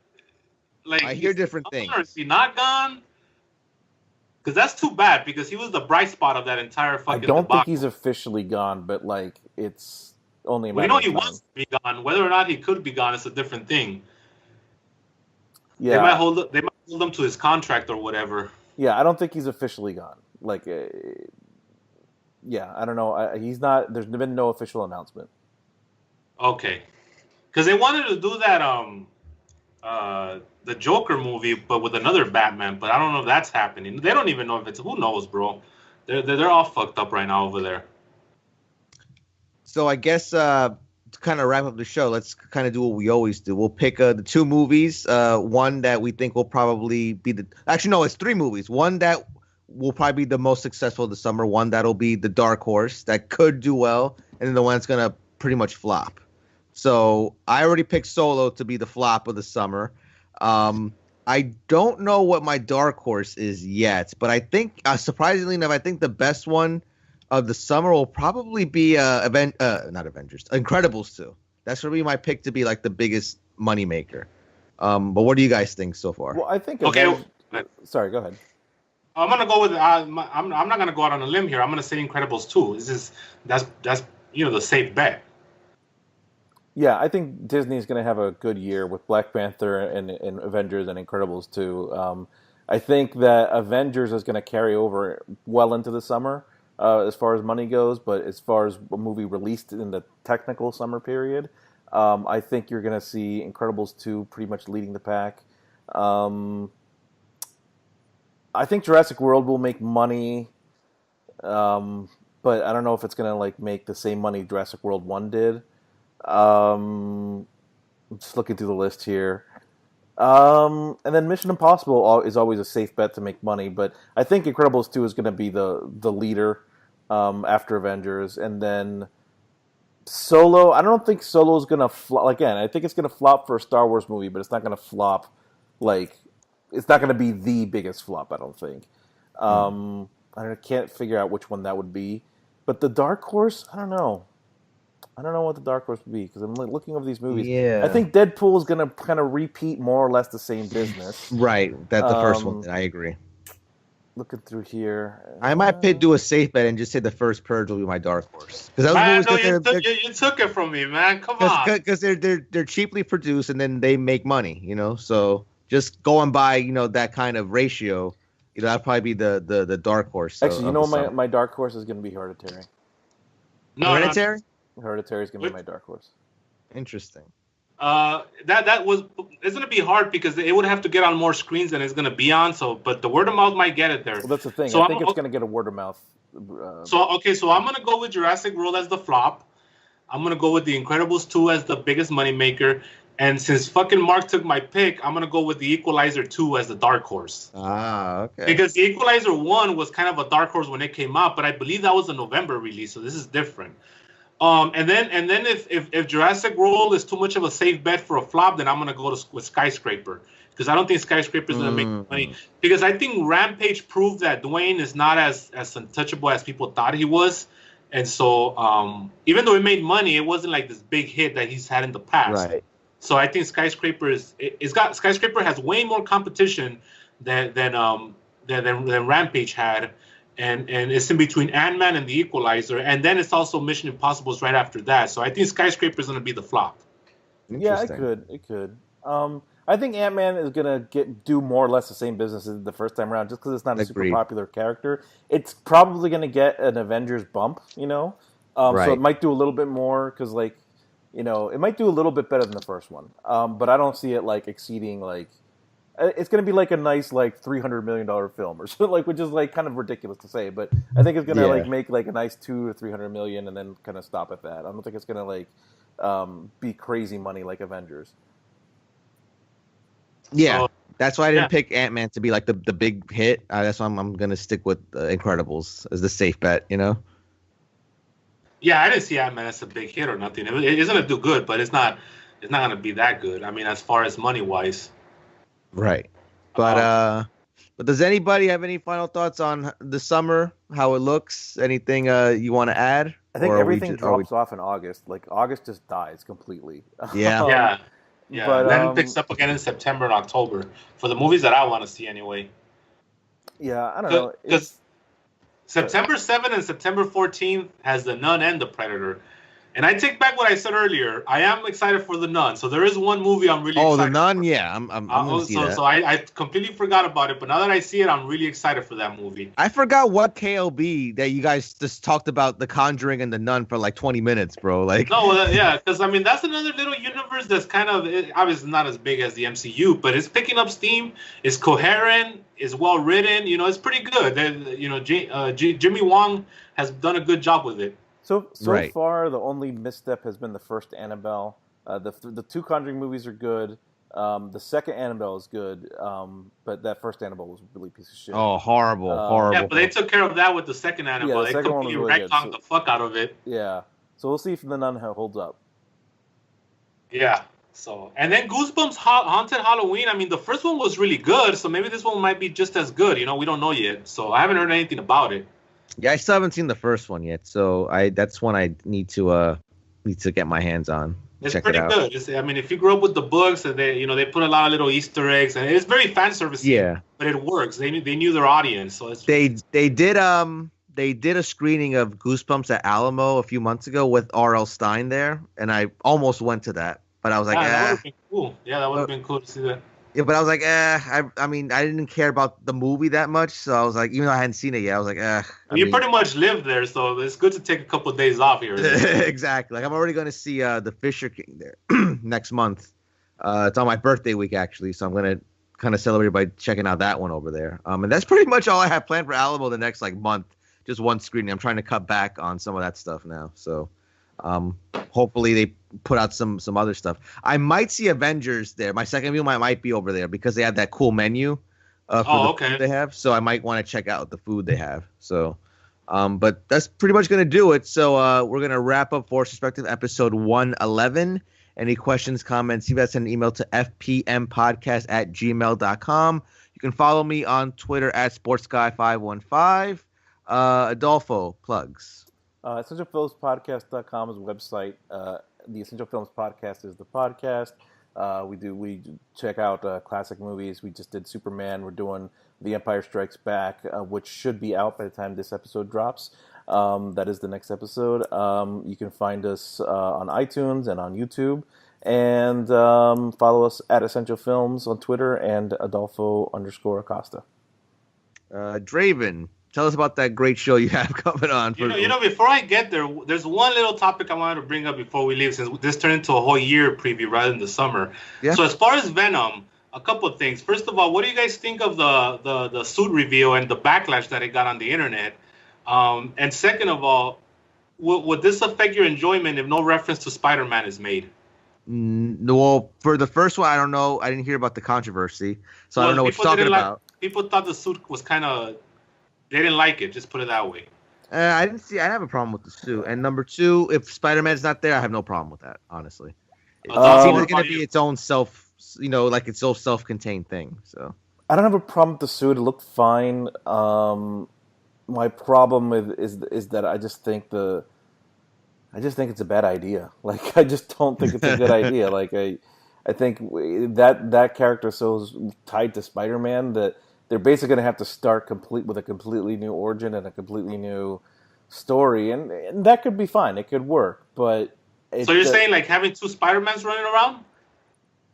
S1: I hear different things.
S3: Or is he not gone? Because that's too bad. Because he was the bright spot of that entire fucking.
S2: I don't think he's officially gone, but it's only a matter of time.
S3: He wants to be gone. Whether or not he could be gone is a different thing.
S2: Yeah,
S3: they might hold him to his contract or whatever.
S2: Yeah, I don't think he's officially gone. Yeah, I don't know. He's not. There's been no official announcement.
S3: Okay, because they wanted to do that. the Joker movie, but with another Batman. But I don't know if that's happening. They don't even know if it's. Who knows, bro? They're all fucked up right now over there.
S1: So I guess to kind of wrap up the show, let's kind of do what we always do. We'll pick the two movies. One that we think will probably be actually no, it's three movies. One that will probably be the most successful this summer. One that'll be the dark horse that could do well, and then the one that's gonna pretty much flop. So I already picked Solo to be the flop of the summer. I don't know what my dark horse is yet, but I think surprisingly enough, I think the best one of the summer will probably be not Avengers, Incredibles 2. That's gonna be my pick to be like the biggest moneymaker. But what do you guys think so far?
S2: Well, I think.
S3: Okay.
S2: Sorry, go ahead.
S3: I'm gonna go with. I'm not gonna go out on a limb here. I'm gonna say Incredibles 2. That's the safe bet.
S2: Yeah, I think Disney's going to have a good year with Black Panther and Avengers and Incredibles too. I think that Avengers is going to carry over well into the summer as far as money goes, but as far as a movie released in the technical summer period, I think you're going to see Incredibles 2 pretty much leading the pack. I think Jurassic World will make money, but I don't know if it's going to like make the same money Jurassic World 1 did. I'm just looking through the list here. And then Mission Impossible is always a safe bet to make money, but I think Incredibles 2 is going to be the leader after Avengers. And then Solo, I don't think Solo is going to flop. Again, I think it's going to flop for a Star Wars movie, but it's not going to flop it's not going to be the biggest flop, I don't think. I can't figure out which one that would be. But the Dark Horse, I don't know. I don't know what the dark horse would be because I'm looking over these movies.
S1: Yeah.
S2: I think Deadpool is going to kind of repeat more or less the same business.
S1: Right. That's the first one. I agree.
S2: Looking through here.
S1: I might do a safe bet and just say the first Purge will be my dark horse. Because
S3: you took it from me, man. Come on.
S1: Because they're cheaply produced and then they make money, So just go and buy, that kind of ratio. That'll probably be the dark horse.
S2: Actually, my dark horse is going to be Hereditary.
S3: No,
S1: Hereditary?
S2: Hereditary is going to be my dark horse.
S1: Interesting.
S3: It's going to be hard because it would have to get on more screens than it's going to be on. But the word of mouth might get it there.
S2: Well, that's the thing.
S3: So
S2: I think it's going to get a word of mouth.
S3: So I'm going to go with Jurassic World as the flop. I'm going to go with The Incredibles 2 as the biggest moneymaker. And since fucking Mark took my pick, I'm going to go with The Equalizer 2 as the dark horse.
S1: Ah, okay.
S3: Because The Equalizer 1 was kind of a dark horse when it came out, but I believe that was a November release, so this is different. And then if Jurassic World is too much of a safe bet for a flop, then I'm gonna go with Skyscraper because I don't think Skyscraper is gonna make money because I think Rampage proved that Dwayne is not as untouchable as people thought he was, and so even though it made money, it wasn't like this big hit that he's had in the past.
S1: Right.
S3: So I think Skyscraper Skyscraper has way more competition than Rampage had. And it's in between Ant-Man and The Equalizer, and then it's also Mission Impossible is right after that. So I think Skyscraper is going to be the flop.
S2: Yeah, it could. I think Ant-Man is going to do more or less the same business as the first time around, just because it's not a super popular character. It's probably going to get an Avengers bump, Right. So it might do a little bit more because, it might do a little bit better than the first one. But I don't see it exceeding it's going to be a nice $300 million film or something which is kind of ridiculous to say, but I think it's going to make a nice $200 or $300 million and then kind of stop at that. I don't think it's going to be crazy money like Avengers.
S1: Yeah, that's why I didn't pick Ant-Man to be the big hit. That's why I'm going to stick with Incredibles as the safe bet.
S3: Yeah, I didn't see Ant-Man as a big hit or nothing. It's going to do good, but it's not going to be that good. I mean, as far as money wise.
S1: Right. But does anybody have any final thoughts on the summer, how it looks? Anything you want to add?
S2: I think everything drops off in August. August just dies completely.
S1: Yeah.
S3: Yeah.
S2: But,
S3: then it picks up again in September and October for the movies that I want to see anyway.
S2: Yeah, I don't know.
S3: Because September 7th and September 14th has The Nun and The Predator. And I take back what I said earlier. I am excited for The Nun. So there is one movie I'm really
S1: Oh,
S3: excited
S1: The Nun,
S3: for.
S1: yeah, I'm gonna see that.
S3: So I completely forgot about it, but now that I see it, I'm really excited for that movie.
S1: I forgot what KLB that you guys just talked about The Conjuring and The Nun for like 20 minutes, bro. Like,
S3: No, yeah, because I mean that's another little universe that's kind of obviously not as big as the MCU, but it's picking up steam. It's coherent. It's well written. You know, it's pretty good. You know, Jimmy Wong has done a good job with it.
S2: So
S1: Right.
S2: far, the only misstep has been the first Annabelle. The two Conjuring movies are good. The second Annabelle is good, but that first Annabelle was a really piece of shit.
S1: oh, horrible, horrible.
S3: Yeah, but they took care of that with the second Annabelle.
S2: the
S3: They
S2: second one was
S3: completely
S2: really good.
S3: retconned the fuck out of it.
S2: Yeah, so we'll see if The Nun holds up.
S3: Yeah. So, and then Goosebumps Haunted Halloween. I mean, the first one was really good, so maybe this one might be just as good. You know, we don't know yet. So I haven't heard anything about it.
S1: Yeah, I still haven't seen the first one yet, so that's one I need to get my hands on.
S3: It's
S1: Check
S3: pretty
S1: it out.
S3: good. I mean, if you grew up with the books, and they put a lot of little Easter eggs, and it's very fan service.
S1: Yeah,
S3: but it works. They knew their audience, so it's
S1: they did a screening of Goosebumps at Alamo a few months ago with R.L. Stein there, and I almost went to that, but I was like,
S3: that would have been cool. Yeah, that would have been cool to see that.
S1: Yeah, but I was like, I mean, I didn't care about the movie that much, so I was like, even though I hadn't seen it yet, I was like,
S3: You pretty much live there, so it's good to take a couple of days off here.
S1: Exactly. Like I'm already going to see the Fisher King there next month. It's on my birthday week actually, so I'm going to kind of celebrate by checking out that one over there. And that's pretty much all I have planned for Alamo the next like month. Just one screening. I'm trying to cut back on some of that stuff now, so hopefully they put out some other stuff. I might see Avengers there. My second view might be over there because they have that cool menu for the food they have. So I might want to check out the food they have. So, but that's pretty much going to do it. So we're going to wrap up Force Perspective episode 111. Any questions, comments, you guys send an email to fpmpodcast@gmail.com. You can follow me on Twitter at sportsguy515. Adolfo, plugs.
S2: EssentialFilmsPodcast.com is a website. The Essential Films Podcast is the podcast. We check out classic movies. We just did Superman. We're doing The Empire Strikes Back, which should be out by the time this episode drops. That is the next episode. You can find us on iTunes and on YouTube. And follow us at Essential Films on Twitter and Adolfo_Acosta.
S1: Draven, tell us about that great show you have coming on.
S3: Before I get there, there's one little topic I wanted to bring up before we leave, since this turned into a whole year preview rather than the summer. Yeah. So as far as Venom, a couple of things. First of all, what do you guys think of the suit reveal and the backlash that it got on the internet? And second of all, would this affect your enjoyment if no reference to Spider-Man is made?
S1: Well, for the first one, I don't know. I didn't hear about the controversy, so I don't know what you're talking about.
S3: People thought the suit was kind of... They didn't like it. Just put it that way.
S1: I have a problem with the suit. And number two, if Spider-Man's not there, I have no problem with that, honestly. It seems like it's going to be its own like its own self-contained thing. So
S2: I don't have a problem with the suit. It looked fine. My problem is that I just think it's a bad idea. Like, I just don't think it's a good idea. Like, I think that character is so tied to Spider-Man that they're basically going to have to start with a completely new origin and a completely new story, and that could be fine. It could work, but...
S3: So you're saying, like, having two Spider-Mans running around?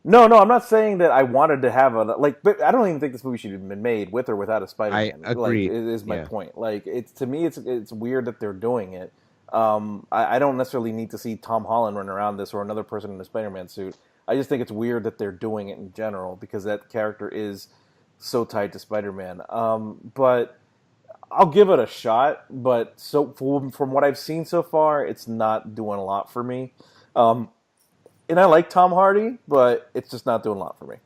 S2: No, I'm not saying that I wanted to have but I don't even think this movie should have been made with or without a Spider-Man.
S1: I agree.
S2: Like, is my point. Like, to me, it's weird that they're doing it. I don't necessarily need to see Tom Holland run around this or another person in a Spider-Man suit. I just think it's weird that they're doing it in general because that character is so tied to Spider-Man. But I'll give it a shot. But from what I've seen so far, it's not doing a lot for me. And I like Tom Hardy, but it's just not doing a lot for me.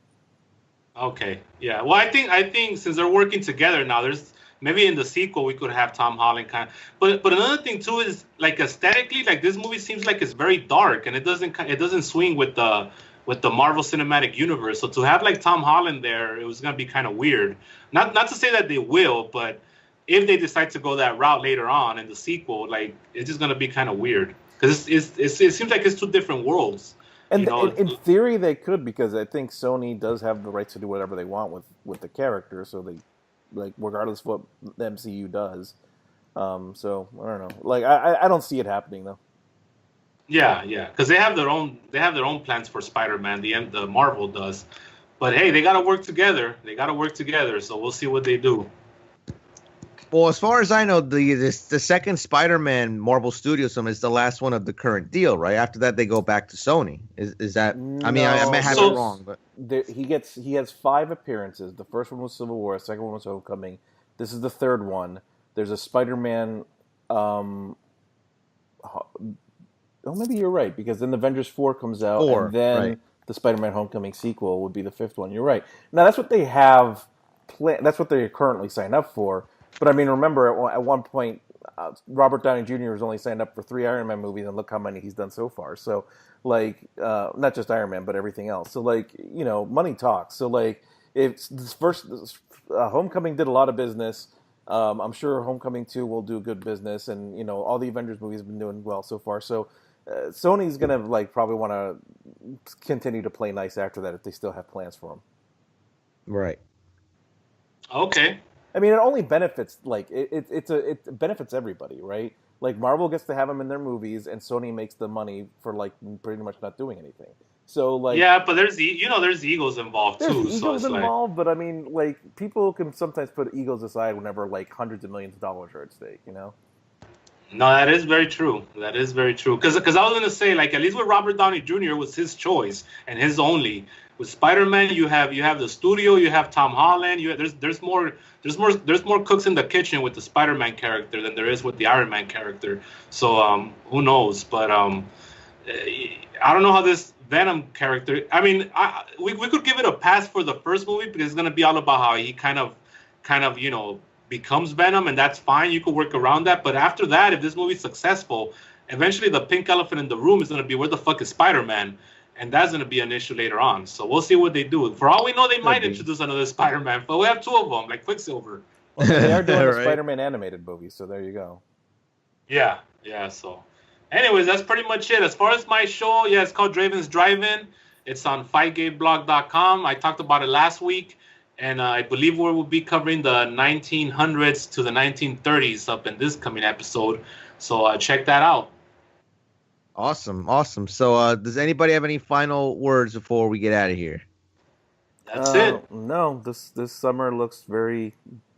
S3: Okay, yeah. Well, I think since they're working together now, there's maybe in the sequel we could have Tom Holland kind of. But another thing too is, like, aesthetically, like, this movie seems like it's very dark and it doesn't swing with the Marvel Cinematic Universe. So to have like Tom Holland there, it was gonna be kind of weird. Not to say that they will, but if they decide to go that route later on in the sequel, like, it's just gonna be kind of weird because it seems like it's two different worlds.
S2: And in theory, they could, because I think Sony does have the rights to do whatever they want with the character. So they, like, regardless of what the MCU does. So I don't know. Like, I don't see it happening though.
S3: Yeah, yeah, because they have their own plans for Spider-Man. The Marvel does, but hey, they got to work together. They got to work together. So we'll see what they do.
S1: Well, as far as I know, the second Spider-Man Marvel Studios film is the last one of the current deal, right? After that, they go back to Sony. Is that? I mean, I may have it wrong, but
S2: he has 5 appearances. The first one was Civil War. The second one was Homecoming. This is the third one. There's a Spider-Man. Maybe you're right, because then the Avengers 4 comes out, and then the Spider-Man Homecoming sequel would be the 5th one. You're right. Now that's what they have. That's what they currently signed up for. But I mean, remember at one point, Robert Downey Jr. was only signed up for 3 Iron Man movies, and look how many he's done so far. So, like, not just Iron Man, but everything else. So, like, money talks. So, like, if this first Homecoming did a lot of business, I'm sure Homecoming 2 will do good business, and all the Avengers movies have been doing well so far. So, Sony's gonna probably want to continue to play nice after that if they still have plans for them.
S1: Right.
S3: Okay.
S2: I mean, it only benefits it benefits everybody, right? Like Marvel gets to have them in their movies, and Sony makes the money for pretty much not doing anything. So
S3: yeah, but there's egos involved too.
S2: There's egos involved, but I mean, people can sometimes put egos aside whenever hundreds of millions of dollars are at stake.
S3: No, that is very true. That is very true. Because I was gonna say, at least with Robert Downey Jr. was his choice and his only. With Spider-Man, you have the studio, you have Tom Holland. There's more cooks in the kitchen with the Spider-Man character than there is with the Iron Man character. So who knows? But I don't know how this Venom character. I mean, we could give it a pass for the first movie because it's gonna be all about how he kind of becomes Venom, and that's fine. You could work around that. But after that, if this movie's successful, eventually the pink elephant in the room is going to be, where the fuck is Spider-Man? And that's going to be an issue later on. So we'll see what they do. For all we know, they might introduce another Spider-Man, but we have 2 of them, like Quicksilver.
S2: Well, they are doing a Spider-Man animated movie, so there you go.
S3: Yeah. So anyways, that's pretty much it. As far as my show, it's called Draven's Drive-In. It's on FightGameBlog.com. I talked about it last week. And I believe we will be covering the 1900s to the 1930s up in this coming episode. So check that out.
S1: Awesome. So does anybody have any final words before we get out of here?
S3: That's it.
S2: No, this summer looks very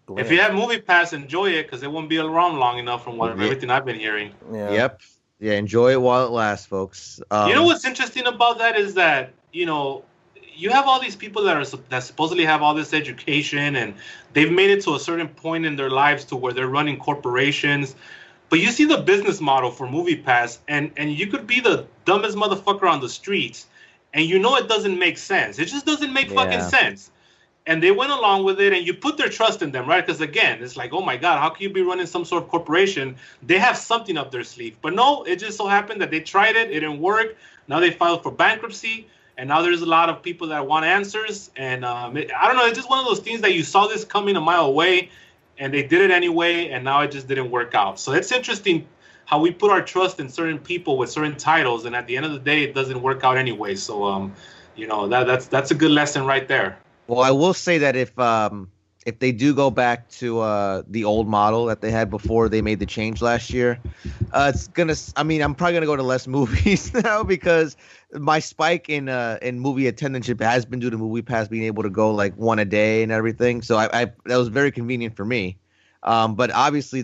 S2: bland.
S3: If you have Movie Pass, enjoy it, because it won't be around long enough from everything I've been hearing.
S2: Yeah.
S1: Yep. Yeah, enjoy it while it lasts, folks.
S3: You know what's interesting about that is that, you have all these people that supposedly have all this education, and they've made it to a certain point in their lives to where they're running corporations. But you see the business model for Movie Pass, and you could be the dumbest motherfucker on the streets, and it doesn't make sense. It just doesn't make fucking sense. And they went along with it, and you put their trust in them, right? Because again, it's like, oh my God, how can you be running some sort of corporation? They have something up their sleeve. But no, it just so happened that they tried it didn't work. Now they filed for bankruptcy. And now there's a lot of people that want answers. And I don't know, it's just one of those things that you saw this coming a mile away, and they did it anyway, and now it just didn't work out. So it's interesting how we put our trust in certain people with certain titles, and at the end of the day, it doesn't work out anyway. So, that's a good lesson right there.
S1: Well, I will say that if they do go back to the old model that they had before they made the change last year, I'm probably gonna go to less movies now, because my spike in movie attendanship has been due to Movie Pass being able to go one a day and everything. So I that was very convenient for me. But obviously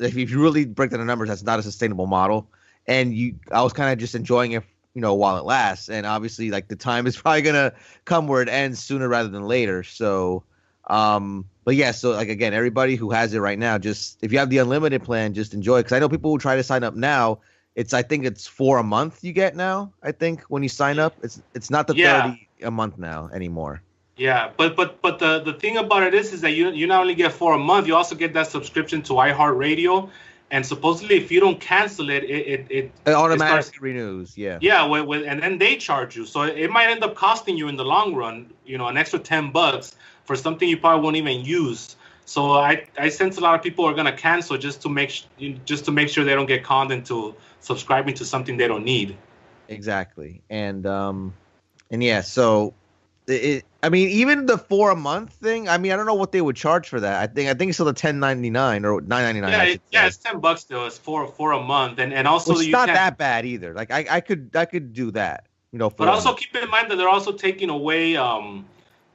S1: if you really break down the numbers, that's not a sustainable model. And I was kind of just enjoying it, while it lasts. And obviously, the time is probably gonna come where it ends sooner rather than later. So. But yeah, so again, everybody who has it right now, just if you have the unlimited plan, just enjoy it. Because I know people who try to sign up now. I think it's $4 a month you get now. I think when you sign up, it's not the 30 a month now anymore.
S3: Yeah, but the thing about it is that you not only get $4 a month, you also get that subscription to iHeartRadio, and supposedly if you don't cancel it, it
S1: automatically renews. Yeah.
S3: Yeah, and then they charge you, so it might end up costing you in the long run, an extra $10 for something you probably won't even use. So I sense a lot of people are gonna cancel just to make sure they don't get conned into subscribing to something they don't need.
S1: Exactly, and yeah, so I mean, even the 4 a month thing. I mean, I don't know what they would charge for that. I think it's still the 10.99 or 9.99.
S3: Yeah,
S1: I should
S3: yeah,
S1: say.
S3: it's $10 still. It's for a month, and also
S1: Which is
S3: you
S1: not
S3: can.
S1: that bad either. Like I could do that. For
S3: But
S1: a
S3: also
S1: month.
S3: keep in mind that they're also taking away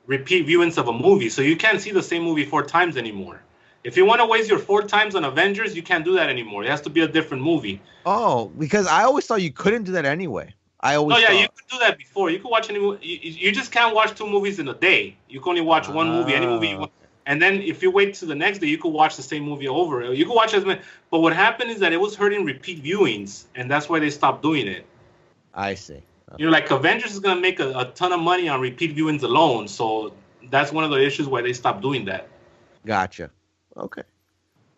S3: repeat viewings of a movie, so you can't see the same movie 4 times anymore. If you want to waste your 4 times on Avengers, you can't do that anymore. It has to be a different movie.
S1: Oh, because I always thought you couldn't do that anyway. I
S3: No,
S1: always
S3: yeah, you
S1: thought.
S3: could do that before. You could watch any movie. You just can't watch 2 movies in a day. You can only watch one movie, any movie you
S1: Ah,
S3: want. And then if you wait to the next day, you could watch the same movie over. You could watch as many. But what happened is that it was hurting repeat viewings, and that's why they stopped doing it.
S1: I see.
S3: Like Avengers is gonna make a ton of money on repeat viewings alone, so that's one of the issues why they stopped doing that.
S1: Gotcha. Okay.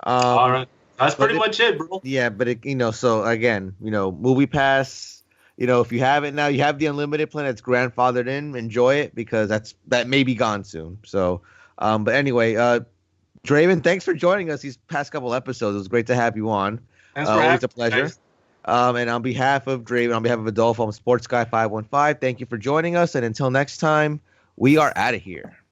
S3: All right, that's
S1: but
S3: pretty much it, bro.
S1: Yeah, but so again, Movie Pass. If you have it now, you have the unlimited plan that's grandfathered in. Enjoy it because that may be gone soon. So, but anyway, Draven, thanks for joining us these past couple episodes. It was great to have you on.
S3: Thanks for
S1: Always
S3: having
S1: a pleasure.
S3: me, guys.
S1: And on behalf of Draven, on behalf of Adolfo, I'm Sports Guy 515. Thank you for joining us, and until next time, we are out of here.